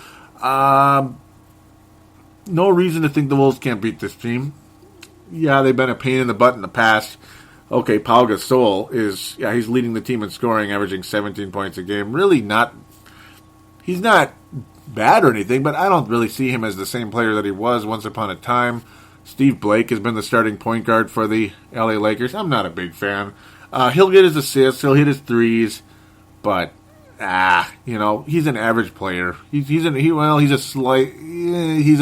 No reason to think the Wolves can't beat this team. Yeah, they've been a pain in the butt in the past. Okay, Pau Gasol he's leading the team in scoring, averaging 17 points a game. Really not, he's not bad or anything, but I don't really see him as the same player that he was once upon a time. Steve Blake has been the starting point guard for the LA Lakers. I'm not a big fan. He'll get his assists, he'll hit his threes, but he's an average player. He's an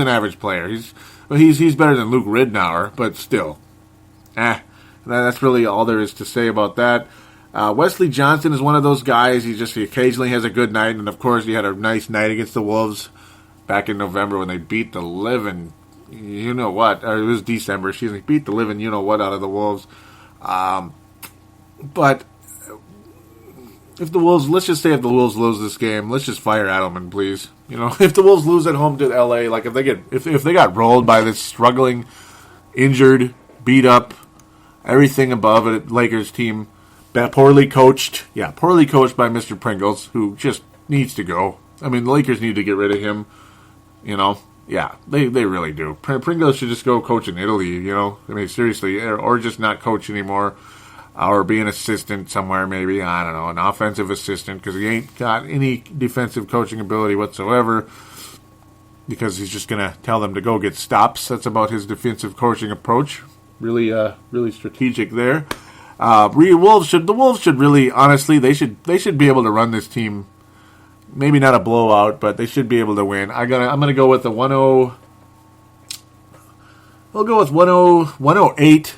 average player. He's better than Luke Ridnour, but still, that's really all there is to say about that. Wesley Johnson is one of those guys. He occasionally has a good night, and of course he had a nice night against the Wolves back in November when they beat the living, you know what? Or it was December. He beat the living, you know what, out of the Wolves. But let's just say if the Wolves lose this game, let's just fire Adelman, please. If the Wolves lose at home to LA, like if they got rolled by this struggling, injured, beat up, everything above it, Lakers team, poorly coached by Mr. Pringles, who just needs to go. I mean, the Lakers need to get rid of him. Yeah, they really do. Pringles should just go coach in Italy. I mean, seriously, or just not coach anymore. Or be an assistant somewhere, maybe. I don't know, an offensive assistant, because he ain't got any defensive coaching ability whatsoever, because he's just going to tell them to go get stops. That's about his defensive coaching approach. Really strategic there. The Wolves should really, honestly, they should be able to run this team. Maybe not a blowout, but they should be able to win. I'm going to go with the 1-0. We'll go with 108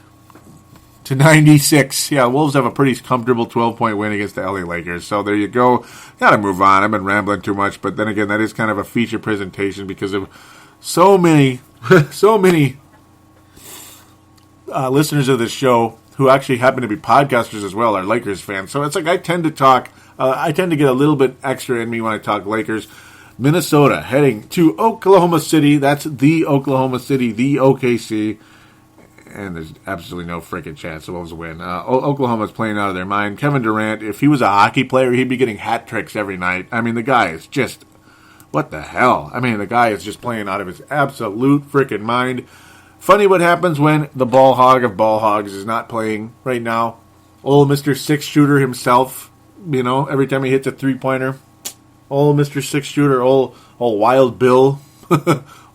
to 96. Yeah, Wolves have a pretty comfortable 12-point win against the LA Lakers. So there you go. Got to move on. I've been rambling too much, but then again, that is kind of a feature presentation because of so many listeners of this show who actually happen to be podcasters as well are Lakers fans. So it's like I tend to get a little bit extra in me when I talk Lakers. Minnesota heading to Oklahoma City. That's the Oklahoma City, the OKC. And there's absolutely no freaking chance the Wolves win. Oklahoma's playing out of their mind. Kevin Durant, if he was a hockey player, he'd be getting hat tricks every night. I mean, the guy is just, what the hell? I mean, the guy is just playing out of his absolute freaking mind. Funny what happens when the ball hog of ball hogs is not playing right now. Old Mr. Six-Shooter himself, every time he hits a three-pointer. Old Mr. Six-Shooter, old Wild Bill,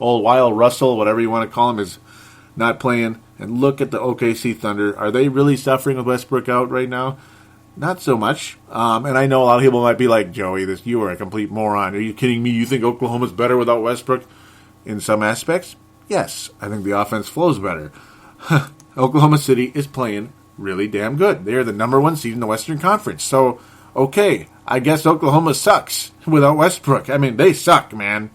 old Wild Russell, whatever you want to call him, is not playing. And look at the OKC Thunder. Are they really suffering with Westbrook out right now? Not so much. And I know a lot of people might be like, Joey, you are a complete moron. Are you kidding me? You think Oklahoma's better without Westbrook? In some aspects, yes. I think the offense flows better. Oklahoma City is playing really damn good. They are the number 1 seed in the Western Conference. So, okay, I guess Oklahoma sucks without Westbrook. I mean, they suck, man.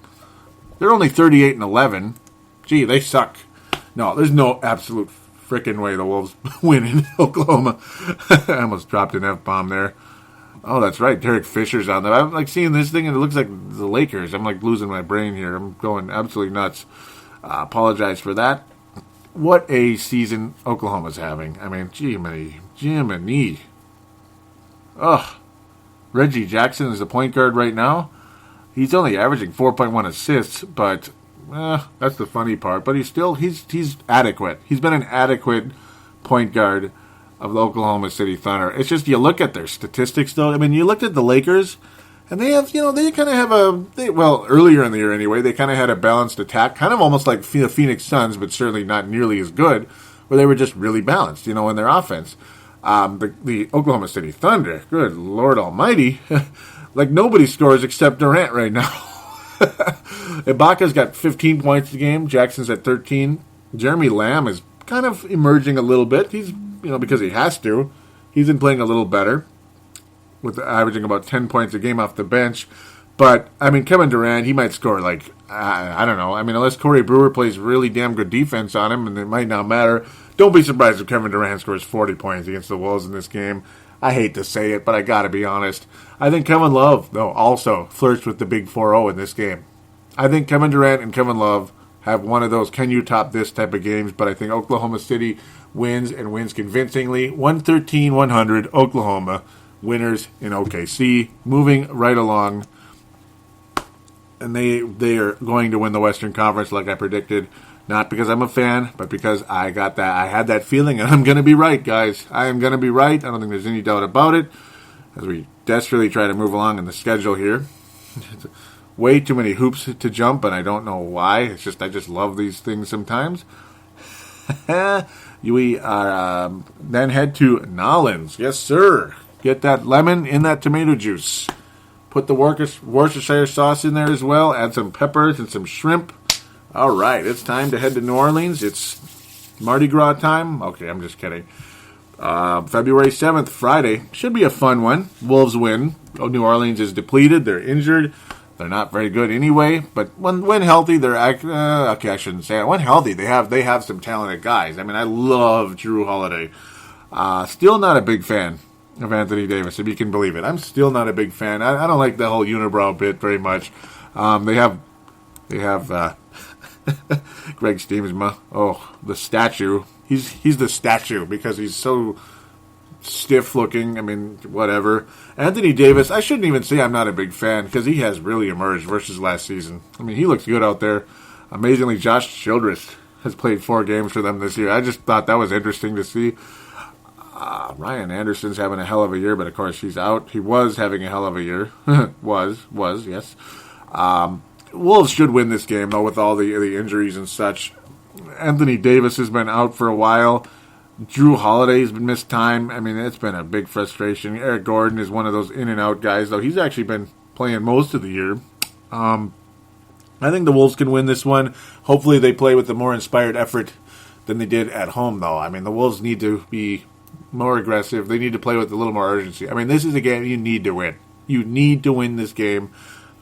They're only 38-11. Gee, they suck. No, there's no absolute frickin' way the Wolves win in Oklahoma. I almost dropped an F-bomb there. Oh, that's right. Derek Fisher's on there. I'm like seeing this thing and it looks like the Lakers. I'm like losing my brain here. I'm going absolutely nuts. Apologize for that. What a season Oklahoma's having. I mean, Jiminy. Ugh. Reggie Jackson is the point guard right now. He's only averaging 4.1 assists, but that's the funny part. But he's adequate. He's been an adequate point guard of the Oklahoma City Thunder. It's just you look at their statistics, though. I mean, you looked at the Lakers, and they have, they kind of have earlier in the year anyway, they kind of had a balanced attack, kind of almost like the Phoenix Suns, but certainly not nearly as good, where they were just really balanced, in their offense. The Oklahoma City Thunder, good Lord Almighty, like nobody scores except Durant right now. Ibaka's got 15 points a game. Jackson's at 13. Jeremy Lamb is kind of emerging a little bit. He's, because he has to. He's been playing a little better, with averaging about 10 points a game off the bench. But, I mean, Kevin Durant, he might score I don't know. I mean, unless Corey Brewer plays really damn good defense on him, and it might not matter. Don't be surprised if Kevin Durant scores 40 points against the Wolves in this game. I hate to say it, but I got to be honest. I think Kevin Love, though, also flirts with the big 4-0 in this game. I think Kevin Durant and Kevin Love have one of those can you top this type of games, but I think Oklahoma City wins and wins convincingly. 113-100, Oklahoma. Winners in OKC. Moving right along. And they are going to win the Western Conference like I predicted. Not because I'm a fan, but because I had that feeling, and I'm going to be right, guys. I am going to be right. I don't think there's any doubt about it. As we desperately try to move along in the schedule here. Way too many hoops to jump, and I don't know why. It's just I just love these things sometimes. We are then head to Nolans. Yes, sir. Get that lemon in that tomato juice. Put the Worcestershire sauce in there as well. Add some peppers and some shrimp. All right, it's time to head to New Orleans. It's Mardi Gras time. Okay, I'm just kidding. February 7th, Friday. Should be a fun one. Wolves win. New Orleans is depleted. They're injured. They're not very good anyway. But when healthy, they're okay. I shouldn't say it. When healthy, they have some talented guys. I mean, I love Drew Holiday. Still not a big fan of Anthony Davis, if you can believe it. I'm still not a big fan. I don't like the whole unibrow bit very much. They have Greg Steamsma. Oh, the statue. He's the statue because he's so stiff looking. I mean, whatever. Anthony Davis, I shouldn't even say I'm not a big fan because he has really emerged versus last season. I mean, he looks good out there. Amazingly, Josh Childress has played 4 games for them this year. I just thought that was interesting to see. Ryan Anderson's having a hell of a year, but of course he's out. He was having a hell of a year. was, yes. Wolves should win this game, though, with all the injuries and such. Anthony Davis has been out for a while. Drew Holiday's been missed time. I mean, it's been a big frustration. Eric Gordon is one of those in and out guys, though. He's actually been playing most of the year. I think the Wolves can win this one. Hopefully they play with a more inspired effort than they did at home, though. I mean, the Wolves need to be more aggressive. They need to play with a little more urgency. I mean, this is a game you need to win. You need to win this game.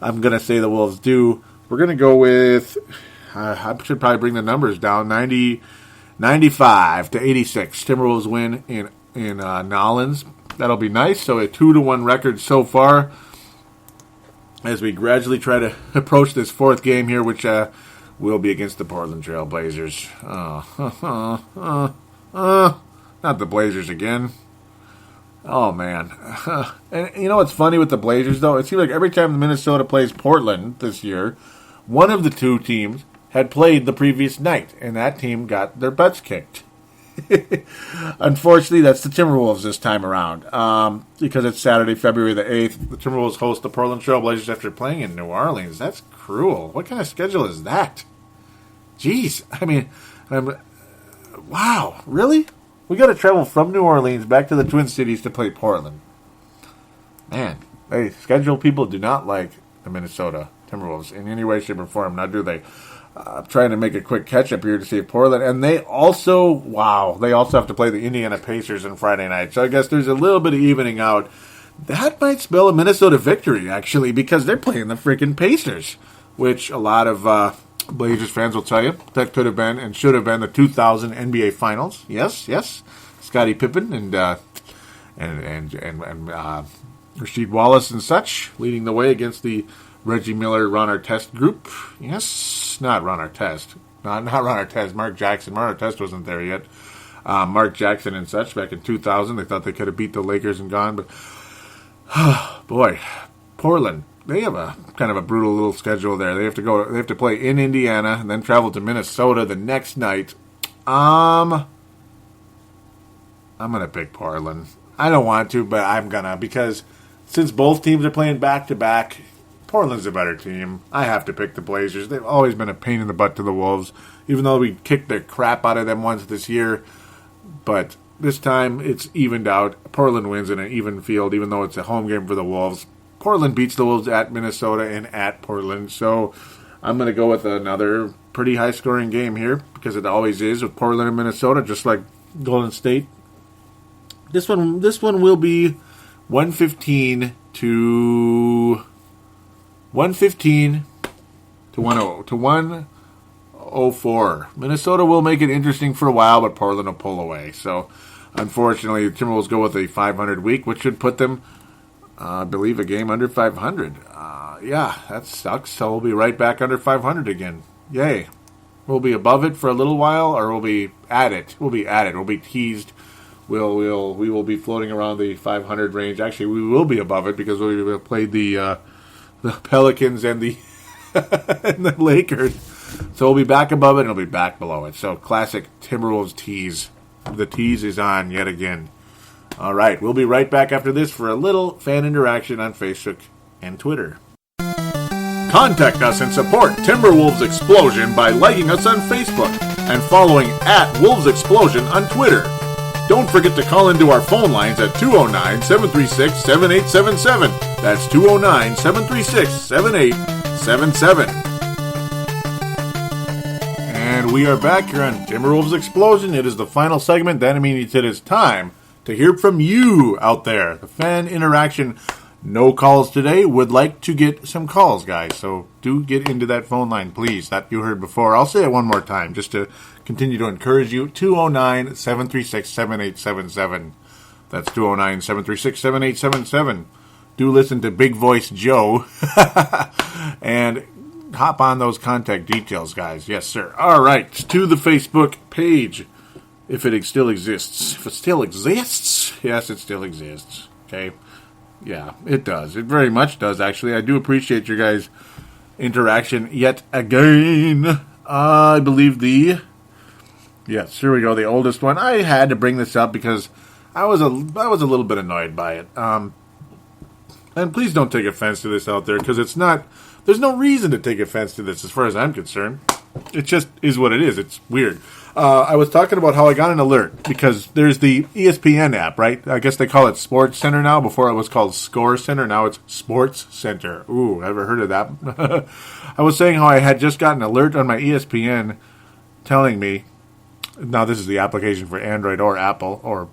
I'm going to say the Wolves do. We're going to go with, I should probably bring the numbers down, 95-86. Timberwolves win in Nolans. That'll be nice. So a 2-1 record so far as we gradually try to approach this 4th game here, which will be against the Portland Trail Blazers. Not the Blazers again. Oh, man. And you know what's funny with the Blazers, though? It seems like every time Minnesota plays Portland this year, one of the two teams had played the previous night, and that team got their butts kicked. Unfortunately, that's the Timberwolves this time around. Because it's Saturday, February the 8th. The Timberwolves host the Portland Trail Blazers after playing in New Orleans. That's cruel. What kind of schedule is that? Jeez. I mean, wow. Really? We got to travel from New Orleans back to the Twin Cities to play Portland. Man, schedule people do not like the Minnesota Timberwolves in any way, shape, or form. Now, do they? I'm trying to make a quick catch-up here to see if Portland... And they also have to play the Indiana Pacers on Friday night. So I guess there's a little bit of evening out. That might spell a Minnesota victory, actually, because they're playing the freaking Pacers, which a lot of Blazers fans will tell you that could have been and should have been the 2000 NBA Finals. Yes. Scottie Pippen and Rasheed Wallace and such leading the way against the Reggie Miller, Ron Artest group. Yes, not Ron Artest. Not Ron Artest. Mark Jackson. Ron Artest wasn't there yet. Mark Jackson and such back in 2000. They thought they could have beat the Lakers and gone, but boy, Portland. They have a kind of a brutal little schedule there. They have to play in Indiana and then travel to Minnesota the next night. I'm gonna pick Portland. I don't want to, but I'm gonna because since both teams are playing back to back, Portland's a better team. I have to pick the Blazers. They've always been a pain in the butt to the Wolves, even though we kicked the crap out of them once this year. But this time it's evened out. Portland wins in an even field, even though it's a home game for the Wolves. Portland beats the Wolves at Minnesota and at Portland. So I'm going to go with another pretty high-scoring game here because it always is with Portland and Minnesota, just like Golden State. This one will be 115 to 104. Minnesota will make it interesting for a while, but Portland will pull away. So Unfortunately, the Timberwolves go with a 500 week, which should put them, I believe, a game under 500. Yeah, that sucks. So we'll be right back under 500 again. Yay. We'll be above it for a little while, or we'll be at it. We'll be at it. We'll be teased. We will be floating around the 500 range. Actually, we will be above it because we will play the Pelicans and the and the Lakers. So we'll be back above it and we'll be back below it. So classic Timberwolves tease. The tease is on yet again. All right, we'll be right back after this for a little fan interaction on Facebook and Twitter. Contact us and support Timberwolves Explosion by liking us on Facebook and following @WolvesExplosion on Twitter. Don't forget to call into our phone lines at 209-736-7877. That's 209-736-7877. And we are back here on Timberwolves Explosion. It is the final segment. That means it is time to hear from you out there. The fan interaction. No calls today. Would like to get some calls, guys. So do get into that phone line, please. That you heard before. I'll say it one more time just to continue to encourage you. 209-736-7877. That's 209-736-7877. Do listen to Big Voice Joe. And hop on those contact details, guys. Yes, sir. All right. To the Facebook page. If it still exists. If it still exists. Yes, it still exists. Okay. Yeah, it does. It very much does, actually. I do appreciate your guys' interaction yet again. I believe yes, here we go, the oldest one. I had to bring this up because I was a little bit annoyed by it. And please don't take offense to this out there, because it's not, there's no reason to take offense to this as far as I'm concerned. It just is what it is. It's weird. I was talking about how I got an alert because there's the ESPN app, right? I guess they call it Sports Center now. Before it was called Score Center. Now it's Sports Center. Ooh, ever heard of that? I was saying how I had just gotten an alert on my ESPN telling me, now this is the application for Android or Apple or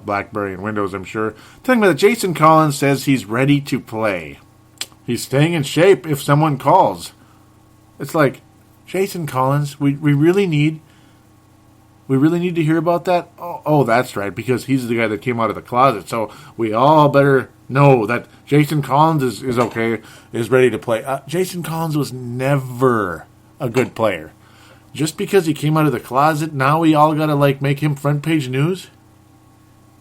BlackBerry and Windows, I'm sure, telling me that Jason Collins says he's ready to play. He's staying in shape if someone calls. It's like, Jason Collins, we really need to hear about that? Oh, that's right, because he's the guy that came out of the closet. So we all better know that Jason Collins is okay, is ready to play. Jason Collins was never a good player. Just because he came out of the closet, now we all got to, make him front page news?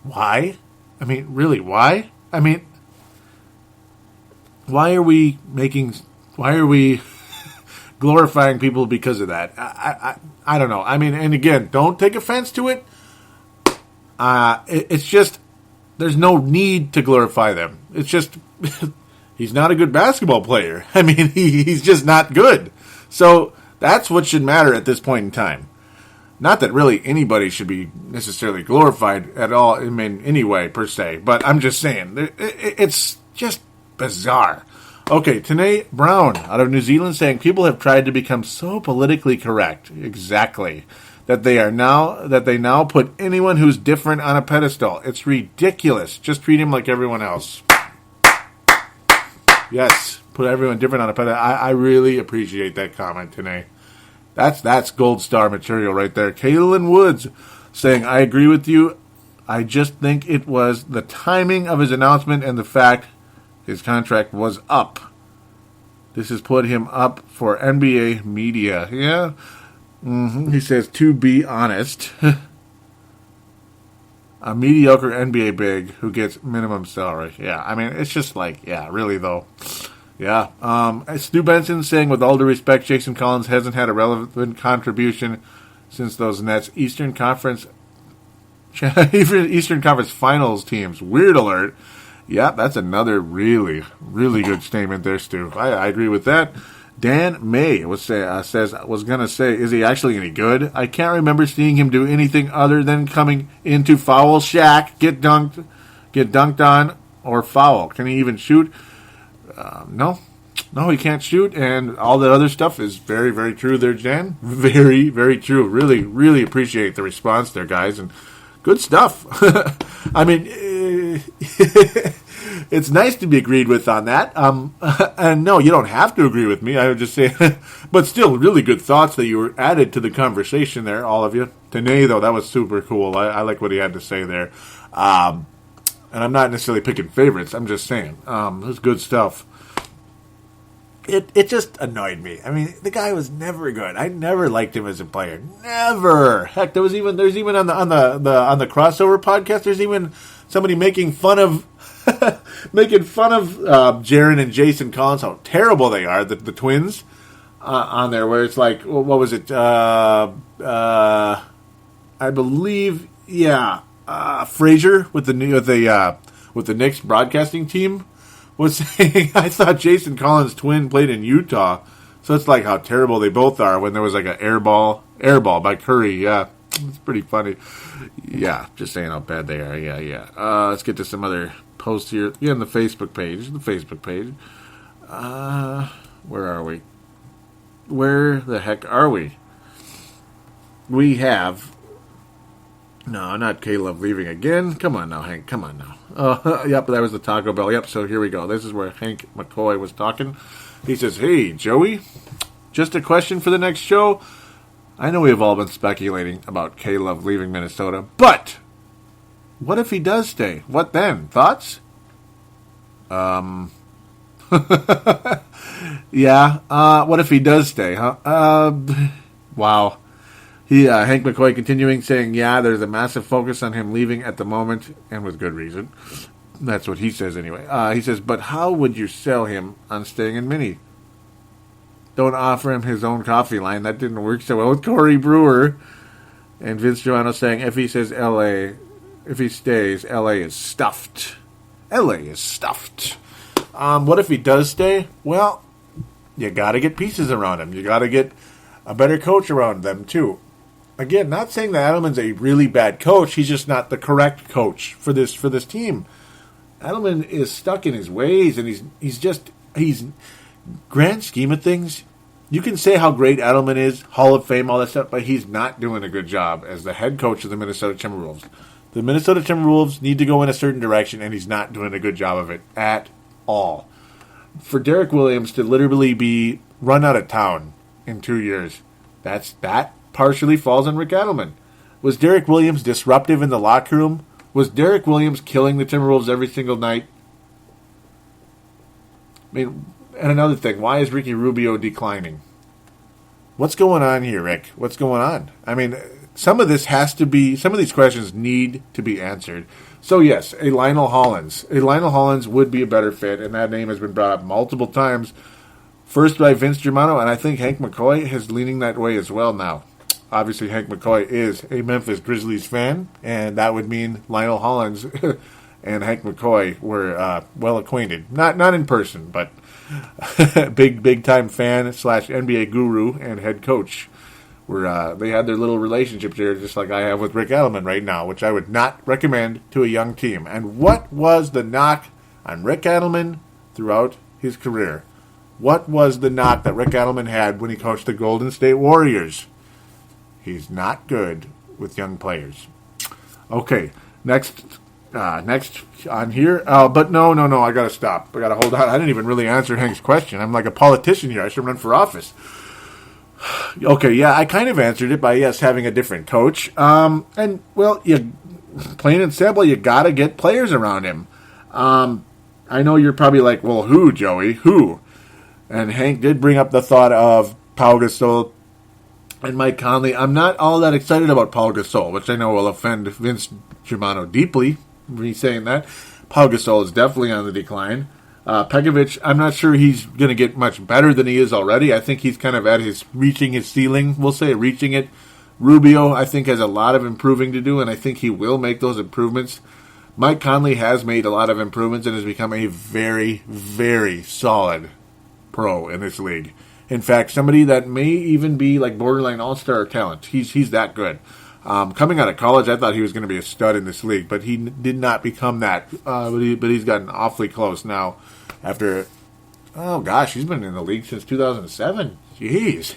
Why? I mean, really, why? I mean, why are we glorifying people because of that? I don't know. I mean, and again, don't take offense to it. It's just, there's no need to glorify them. It's just, he's not a good basketball player. I mean, he's just not good. So that's what should matter at this point in time. Not that really anybody should be necessarily glorified at all, I mean, anyway, per se. But I'm just saying, it's just bizarre. Okay, Tanae Brown out of New Zealand saying people have tried to become so politically correct, exactly, that they now put anyone who's different on a pedestal. It's ridiculous. Just treat him like everyone else. Yes, put everyone different on a pedestal. I really appreciate that comment, Tanae. That's gold star material right there. Kaylin Woods saying, I agree with you. I just think it was the timing of his announcement and the fact his contract was up. This has put him up for NBA media. Yeah. He says, to be honest, a mediocre NBA big who gets minimum salary. Yeah, I mean, it's just really, though. Yeah. Stu Benson saying, with all due respect, Jason Collins hasn't had a relevant contribution since those Nets Eastern Conference Finals teams. Weird alert. Yeah, that's another really, really good statement there, Stu. I agree with that. Dan May was going to say, is he actually any good? I can't remember seeing him do anything other than coming into foul shack, get dunked on, or foul. Can he even shoot? No, he can't shoot, and all the other stuff is very, very true there, Dan. Very, very true. Really, really appreciate the response there, guys, and good stuff. I mean, it's nice to be agreed with on that. And no, you don't have to agree with me. I would just say, but still, really good thoughts that you were added to the conversation there, all of you. Tanae, though, that was super cool. I like what he had to say there. And I'm not necessarily picking favorites. I'm just saying, it was good stuff. It just annoyed me. I mean, the guy was never good. I never liked him as a player. Never. Heck, there's even on the crossover podcast. There's even somebody making fun of Jaron and Jason Collins, how terrible they are, the twins, on there. Where it's like, what was it? I believe, Frazier with the Knicks broadcasting team was saying, I thought Jason Collins' twin played in Utah, so it's like how terrible they both are when there was like an air ball by Curry. Yeah, it's pretty funny. Yeah, just saying how bad they are. Yeah. Let's get to some other posts here. Yeah, on the Facebook page. Where are we? Where the heck are we? We have... No, not Caleb leaving again. Come on now, Hank. Come on now. Yep, that was the Taco Bell. Yep, so here we go. This is where Hank McCoy was talking. He says, hey, Joey, just a question for the next show. I know we have all been speculating about Caleb leaving Minnesota, but what if he does stay? What then? Thoughts? Yeah, what if he does stay, huh? Wow. Hank McCoy continuing saying, yeah, there's a massive focus on him leaving at the moment, and with good reason. That's what he says anyway. He says, but how would you sell him on staying in Mini? Don't offer him his own coffee line. That didn't work so well with Corey Brewer. And Vince Giovanni saying, if he stays, LA is stuffed. LA is stuffed. What if he does stay? Well, you got to get pieces around him. You got to get a better coach around them, too. Again, not saying that Adelman's a really bad coach. He's just not the correct coach for this team. Adelman is stuck in his ways, and he's grand scheme of things. You can say how great Adelman is, Hall of Fame, all that stuff, but he's not doing a good job as the head coach of the Minnesota Timberwolves. The Minnesota Timberwolves need to go in a certain direction, and he's not doing a good job of it at all. For Derek Williams to literally be run out of town in 2 years, that partially falls on Rick Adelman. Was Derek Williams disruptive in the locker room? Was Derek Williams killing the Timberwolves every single night? I mean, and another thing, why is Ricky Rubio declining? What's going on here, Rick? What's going on? I mean, some of these questions need to be answered. So yes, a Lionel Hollins would be a better fit, and that name has been brought up multiple times. First by Vince Germano, and I think Hank McCoy is leaning that way as well now. Obviously, Hank McCoy is a Memphis Grizzlies fan, and that would mean Lionel Hollins and Hank McCoy were well acquainted. Not in person, but big time fan / NBA guru and head coach. They had their little relationship there, just like I have with Rick Adelman right now, which I would not recommend to a young team. And what was the knock on Rick Adelman throughout his career? What was the knock that Rick Adelman had when he coached the Golden State Warriors? He's not good with young players. Okay, next on here. But no, I gotta stop. I gotta hold on. I didn't even really answer Hank's question. I'm like a politician here. I should run for office. Okay, yeah, I kind of answered it by yes, having a different coach. And well, plain and simple, you gotta get players around him. I know you're probably like, well, who, Joey? Who? And Hank did bring up the thought of Pau Gasol and Mike Conley. I'm not all that excited about Pau Gasol, which I know will offend Vince Germano deeply, me saying that. Pau Gasol is definitely on the decline. Pekovic, I'm not sure he's going to get much better than he is already. I think he's kind of at reaching his ceiling. We'll say reaching it. Rubio, I think, has a lot of improving to do, and I think he will make those improvements. Mike Conley has made a lot of improvements and has become a very, very solid pro in this league. In fact, somebody that may even be like borderline all-star talent. He's that good. Coming out of college, I thought he was going to be a stud in this league, but he did not become that. But he's gotten awfully close now. After, he's been in the league since 2007. Jeez.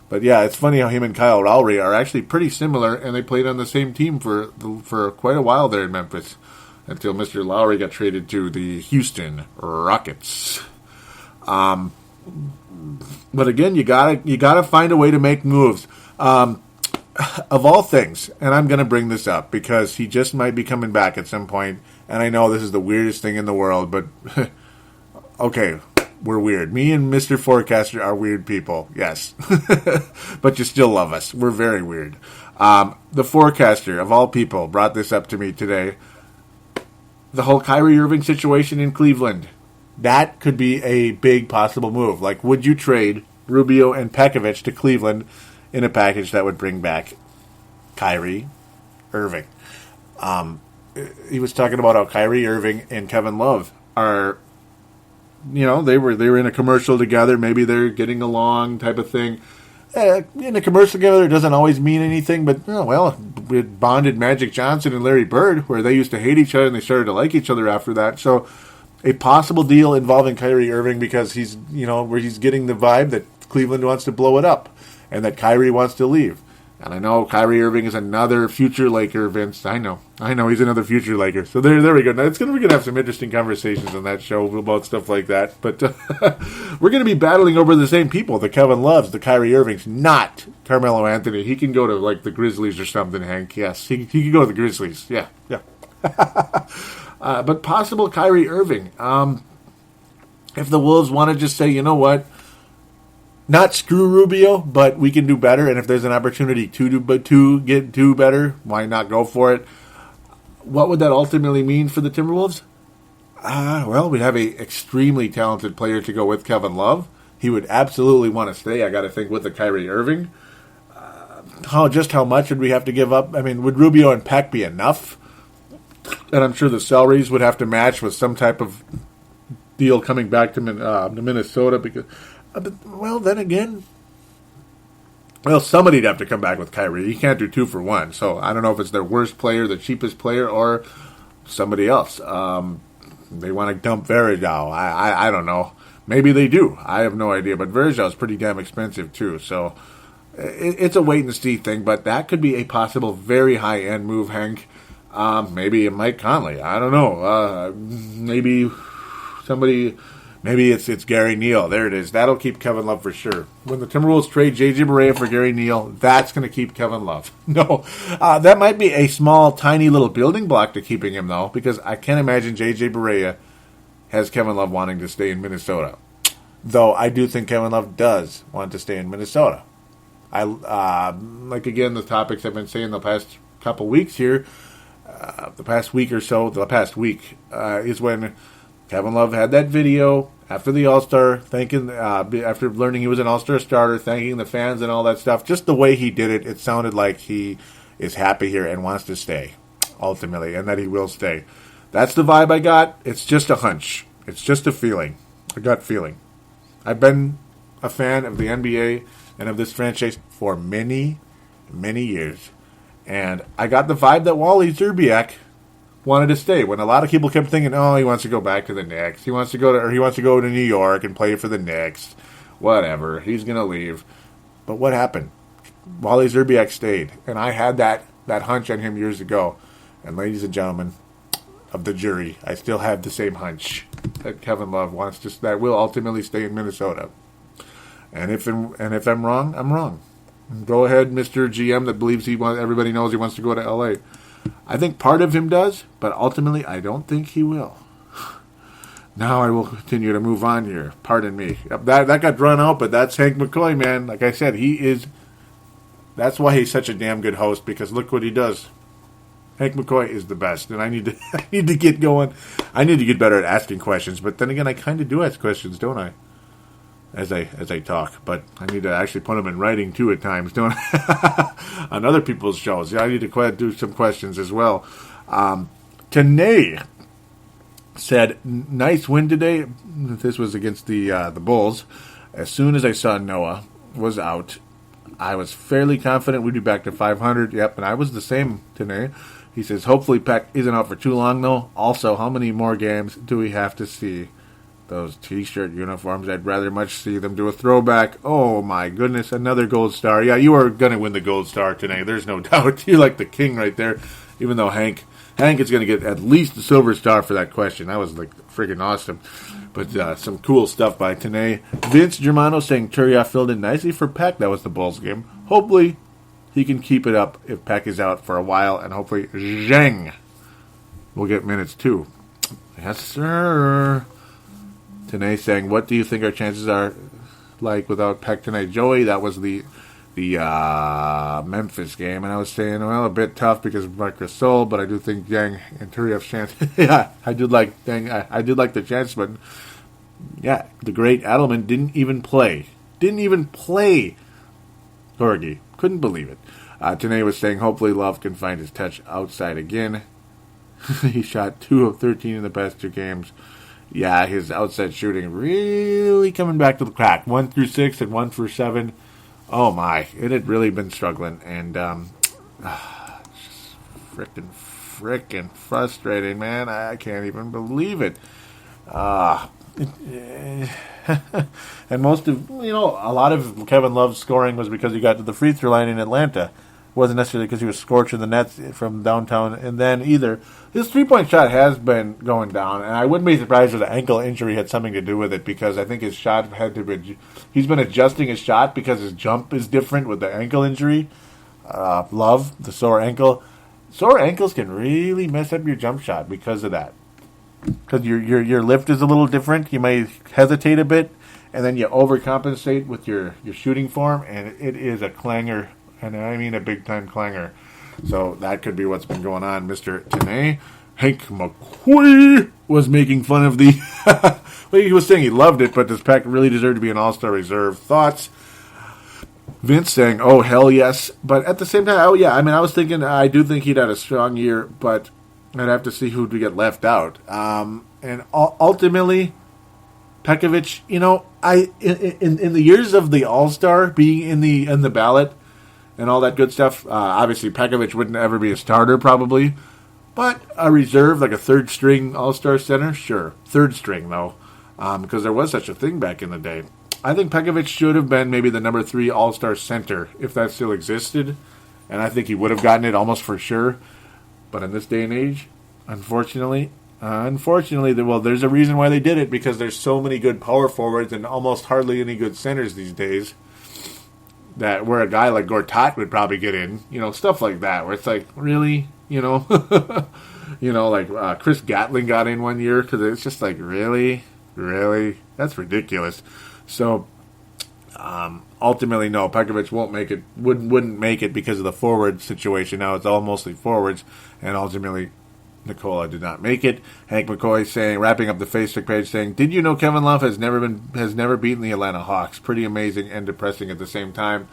But yeah, it's funny how him and Kyle Lowry are actually pretty similar, and they played on the same team for quite a while there in Memphis. until Mr. Lowry got traded to the Houston Rockets. But again, you gotta find a way to make moves. Of all things, and I'm going to bring this up because he just might be coming back at some point, and I know this is the weirdest thing in the world, but okay, we're weird. Me and Mr. Forecaster are weird people, yes. But you still love us. We're very weird. The Forecaster, of all people, brought this up to me today. The whole Kyrie Irving situation in Cleveland. That could be a big possible move. Like, would you trade Rubio and Pekovic to Cleveland in a package that would bring back Kyrie Irving? He was talking about how Kyrie Irving and Kevin Love are, they were in a commercial together. Maybe they're getting along, type of thing. In a commercial together, it doesn't always mean anything. But it bonded Magic Johnson and Larry Bird, where they used to hate each other and they started to like each other after that. So, a possible deal involving Kyrie Irving because he's, where he's getting the vibe that Cleveland wants to blow it up. And that Kyrie wants to leave. And I know Kyrie Irving is another future Laker, Vince. I know he's another future Laker. So there we go. Now we're going to have some interesting conversations on that show about stuff like that. But we're going to be battling over the same people. The Kevin Loves, the Kyrie Irvings, not Carmelo Anthony. He can go to like the Grizzlies or something, Hank. Yes, he can go to the Grizzlies. Yeah. But possible Kyrie Irving. If the Wolves want to just say, you know what? Not screw Rubio, but we can do better. And if there's an opportunity to do better, why not go for it? What would that ultimately mean for the Timberwolves? We'd have an extremely talented player to go with Kevin Love. He would absolutely want to stay, I got to think, with the Kyrie Irving. How much would we have to give up? I mean, would Rubio and Peck be enough? And I'm sure the salaries would have to match with some type of deal coming back to Minnesota because... then again, somebody'd have to come back with Kyrie. You can't do 2 for 1. So I don't know if it's their worst player, the cheapest player, or somebody else. They want to dump Varejao. I don't know. Maybe they do. I have no idea. But Varejao is pretty damn expensive too. So it's a wait and see thing. But that could be a possible very high end move, Hank. Maybe Mike Conley. I don't know. Maybe somebody. Maybe it's Gary Neal. There it is. That'll keep Kevin Love for sure. When the Timberwolves trade J.J. Barea for Gary Neal, that's going to keep Kevin Love. No, that might be a small, tiny little building block to keeping him, though, because I can't imagine J.J. Barea has Kevin Love wanting to stay in Minnesota. Though I do think Kevin Love does want to stay in Minnesota. Again, the topics I've been saying the past couple weeks here, the past week is when Kevin Love had that video after the All-Star, after learning he was an All-Star starter, thanking the fans and all that stuff. Just the way he did it, it sounded like he is happy here and wants to stay, ultimately, and that he will stay. That's the vibe I got. It's just a hunch. It's just a feeling, a gut feeling. I've been a fan of the NBA and of this franchise for many, many years. And I got the vibe that Wally Szczerbiak wanted to stay. When a lot of people kept thinking, he wants to go back to the Knicks. He wants to go to New York and play for the Knicks. Whatever. He's going to leave. But what happened? Wally Szczerbiak stayed. And I had that hunch on him years ago. And ladies and gentlemen of the jury, I still have the same hunch that Kevin Love that will ultimately stay in Minnesota. And if I'm wrong, I'm wrong. Go ahead, Mr. GM that believes everybody knows he wants to go to LA. I think part of him does, but ultimately I don't think he will. Now I will continue to move on here. Pardon me. That got drawn out, but that's Hank McCoy, man. Like I said, that's why he's such a damn good host, because look what he does. Hank McCoy is the best, and I need to get going. I need to get better at asking questions, but then again, I kind of do ask questions, don't I? As I talk, but I need to actually put them in writing too at times, don't I? On other people's shows. Yeah, I need to do some questions as well. Tanay said, nice win today. This was against the Bulls. As soon as I saw Noah was out, I was fairly confident we'd be back to 500. Yep, and I was the same, Tanay. He says, hopefully Peck isn't out for too long, though. Also, how many more games do we have to see Those T-shirt uniforms, I'd rather much see them do a throwback. Oh, my goodness, another gold star. Yeah, you are going to win the gold star today. There's no doubt. You're like the king right there, even though Hank is going to get at least a silver star for that question. That was, like, freaking awesome. But some cool stuff by Tanae. Vince Germano saying Turriot filled in nicely for Peck. That was the Bulls game. Hopefully he can keep it up if Peck is out for a while, and hopefully Zheng will get minutes too. Yes, sir. Tanae saying, what do you think our chances are like without Peck tonight? Joey, that was the Memphis game, and I was saying, well, a bit tough because of Marc Gasol, but I do think Yang and Turiaf's chance. Yeah, I did like I did like the chance, but yeah, the great Adelman didn't even play. Gorgie, couldn't believe it. Tanae was saying, hopefully Love can find his touch outside again. He shot 2 of 13 in the past 2 games. Yeah, his outside shooting really coming back to the crack. 1 through 6 and 1 for 7. Oh my, it had really been struggling, and just freaking frustrating, man. I can't even believe it. And most of, a lot of Kevin Love's scoring was because he got to the free throw line in Atlanta. It wasn't necessarily because he was scorching the nets from downtown, and then either. His three-point shot has been going down, and I wouldn't be surprised if the ankle injury had something to do with it, because I think his shot had to be. He's been adjusting his shot because his jump is different with the ankle injury. Love, the sore ankle. Sore ankles can really mess up your jump shot because of that. Because your lift is a little different. You may hesitate a bit, and then you overcompensate with your shooting form, and it is a clanger, and I mean a big-time clanger. So that could be what's been going on. Mr. Tanae, Hank McCoy was making fun of the... well, he was saying he loved it, but does Peck really deserve to be an all-star reserve? Thoughts? Vince saying, oh, hell yes. But at the same time, oh, yeah, I was thinking, I do think he'd had a strong year, but I'd have to see who would get left out. And ultimately, Pekovic, in the years of the all-star being in the ballot, and all that good stuff. Obviously, Pekovic wouldn't ever be a starter, probably. But a reserve, like a third-string all-star center, sure. Third string, though, because there was such a thing back in the day. I think Pekovic should have been maybe the number 3 all-star center, if that still existed. And I think he would have gotten it almost for sure. But in this day and age, unfortunately, there's a reason why they did it, because there's so many good power forwards and almost hardly any good centers these days. That where a guy like Gortat would probably get in, stuff like that, where it's like, really, like Chris Gatling got in one year, because it's just like, really, that's ridiculous. So ultimately, no, Pekovic won't make it, wouldn't make it because of the forward situation. Now it's all mostly forwards, and ultimately Nicola did not make it. Hank McCoy saying, wrapping up the Facebook page, saying, did you know Kevin Love has never beaten the Atlanta Hawks? Pretty amazing and depressing at the same time.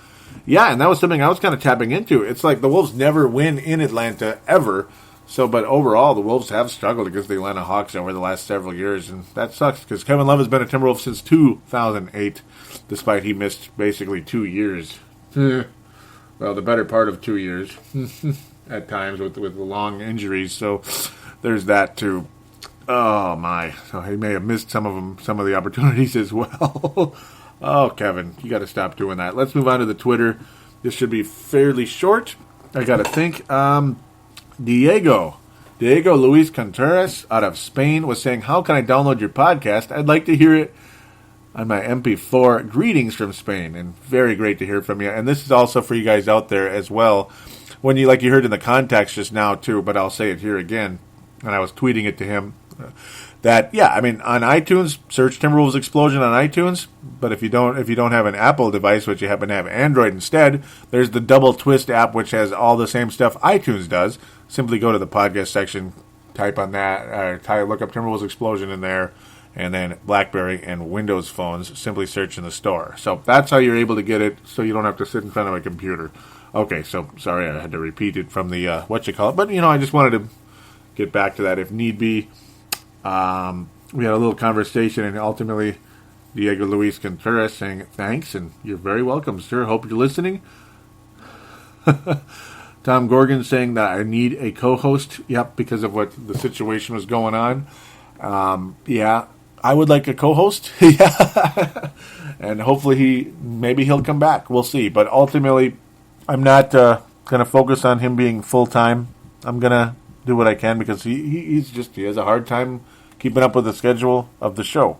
Yeah, and that was something I was kind of tapping into. It's like the Wolves never win in Atlanta ever. So, but overall, the Wolves have struggled against the Atlanta Hawks over the last several years, and that sucks because Kevin Love has been a Timberwolf since 2008, despite he missed basically 2 years. Well, the better part of 2 years. At times with long injuries, so there's that too. Oh my! So he may have missed some of the opportunities as well. Oh, Kevin, you got to stop doing that. Let's move on to the Twitter. This should be fairly short. I got to think. Diego Luis Contreras out of Spain was saying, "How can I download your podcast? I'd like to hear it on my MP4. Greetings from Spain, and very great to hear from you. And this is also for you guys out there as well." When you heard in the context just now too, but I'll say it here again, and I was tweeting it to him, that on iTunes, search Timberwolves Explosion on iTunes, but if you don't have an Apple device, which you happen to have Android instead, there's the Double Twist app, which has all the same stuff iTunes does. Simply go to the podcast section, type on that, look up Timberwolves Explosion in there, and then BlackBerry and Windows phones, simply search in the store. So that's how you're able to get it, so you don't have to sit in front of a computer. Okay, so sorry I had to repeat it from the but I just wanted to get back to that if need be. We had a little conversation, and ultimately Diego Luis Contreras saying thanks, and you're very welcome, sir. Hope you're listening. Tom Gorgon saying that I need a co-host. Yep, because of what the situation was going on. I would like a co-host. Yeah. And hopefully maybe he'll come back. We'll see. But ultimately, I'm not going to focus on him being full-time. I'm going to do what I can because he has a hard time keeping up with the schedule of the show.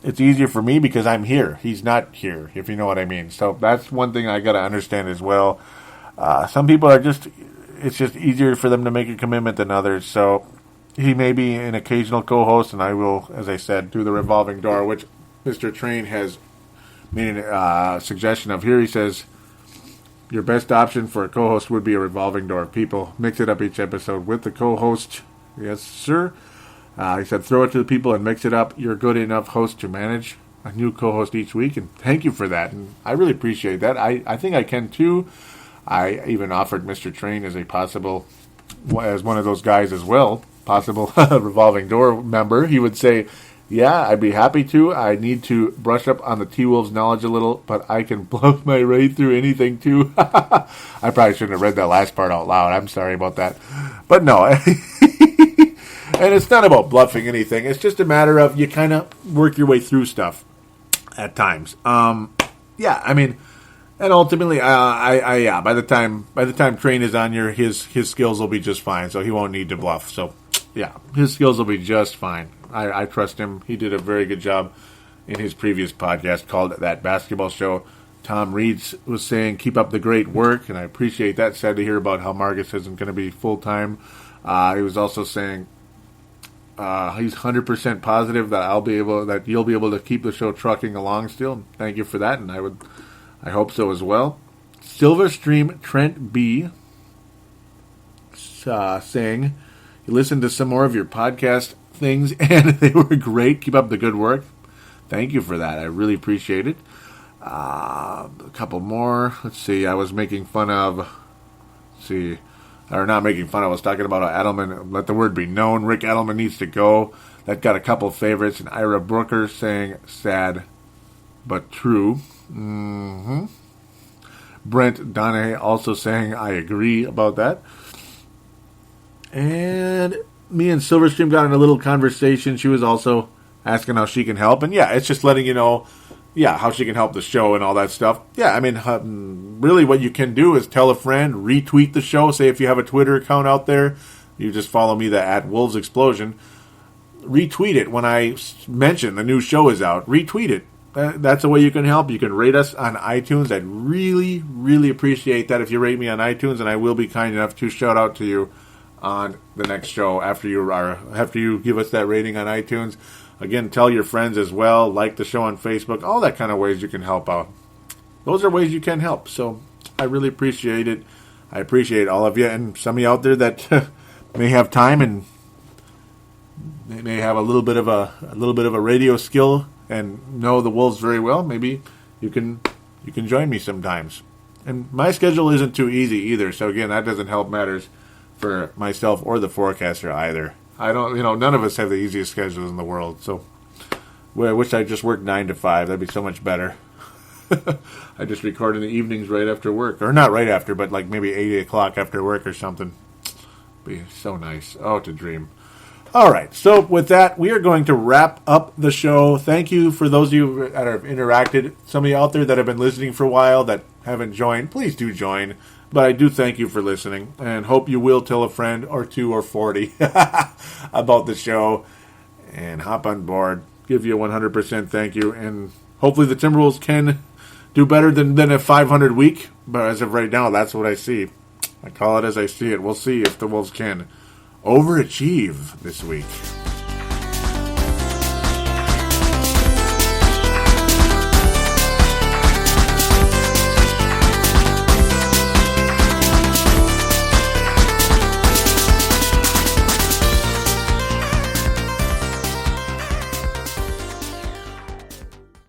It's easier for me because I'm here. He's not here, if you know what I mean. So that's one thing I got to understand as well. Some people are it's just easier for them to make a commitment than others. So he may be an occasional co-host, and I will, as I said, do the revolving door, which Mr. Train has made a suggestion of here. He says, your best option for a co-host would be a revolving door. People mix it up each episode with the co-host. Yes, sir. He said, throw it to the people and mix it up. You're a good enough host to manage a new co-host each week, and thank you for that. And I really appreciate that. I think I can, too. I even offered Mr. Train as as one of those guys as well, possible revolving door member. He would say, yeah, I'd be happy to. I need to brush up on the T-Wolves knowledge a little, but I can bluff my way through anything, too. I probably shouldn't have read that last part out loud. I'm sorry about that. But no, and it's not about bluffing anything. It's just a matter of you kind of work your way through stuff at times. Yeah, I mean, and ultimately, by the time Train is on here, his skills will be just fine, so he won't need to bluff. So, yeah, his skills will be just fine. I trust him. He did a very good job in his previous podcast called That Basketball Show. Tom Reeds was saying, keep up the great work, and I appreciate that. Sad to hear about how Marcus isn't going to be full-time. He was also saying he's 100% positive that you'll be able to keep the show trucking along still. Thank you for that, and I hope so as well. Silverstream Trent B saying, you listened to some more of your podcast things, and they were great. Keep up the good work. Thank you for that. I really appreciate it. A couple more. Let's see. I was making fun of... not making fun of. I was talking about how Adelman, let the word be known, Rick Adelman needs to go. That got a couple favorites. And Ira Brooker saying, sad but true. Mm-hmm. Brent Donahue also saying, I agree about that. And me and Silverstream got in a little conversation. She was also asking how she can help. And yeah, it's just letting you know, how she can help the show and all that stuff. Yeah, I mean, really what you can do is tell a friend, retweet the show. Say if you have a Twitter account out there, you just follow me at Wolves Explosion. Retweet it when I mention the new show is out. Retweet it. That's a way you can help. You can rate us on iTunes. I'd really, really appreciate that if you rate me on iTunes, and I will be kind enough to shout out to you on the next show after you give us that rating on iTunes. Again, tell your friends as well. Like the show on Facebook. All that kind of ways you can help out. Those are ways you can help. So I really appreciate it. I appreciate all of you, and some of you out there that may have time and they may have a little bit of a radio skill and know the Wolves very well. Maybe you can join me sometimes. And my schedule isn't too easy either. So again, that doesn't help matters for myself or the forecaster either. I don't, none of us have the easiest schedules in the world. So I wish I just worked 9 to 5. That'd be so much better. I just record in the evenings right after work. Or not right after, but like maybe 8 o'clock after work or something. Be so nice. Oh, to dream. All right. So with that, we are going to wrap up the show. Thank you for those of you that have interacted. Some of you out there that have been listening for a while that haven't joined, please do join. But I do thank you for listening, and hope you will tell a friend or 2 or 40 about the show and hop on board. Give you a 100% thank you, and hopefully the Timberwolves can do better than a 500 week. But as of right now, that's what I see. I call it as I see it. We'll see if the Wolves can overachieve this week.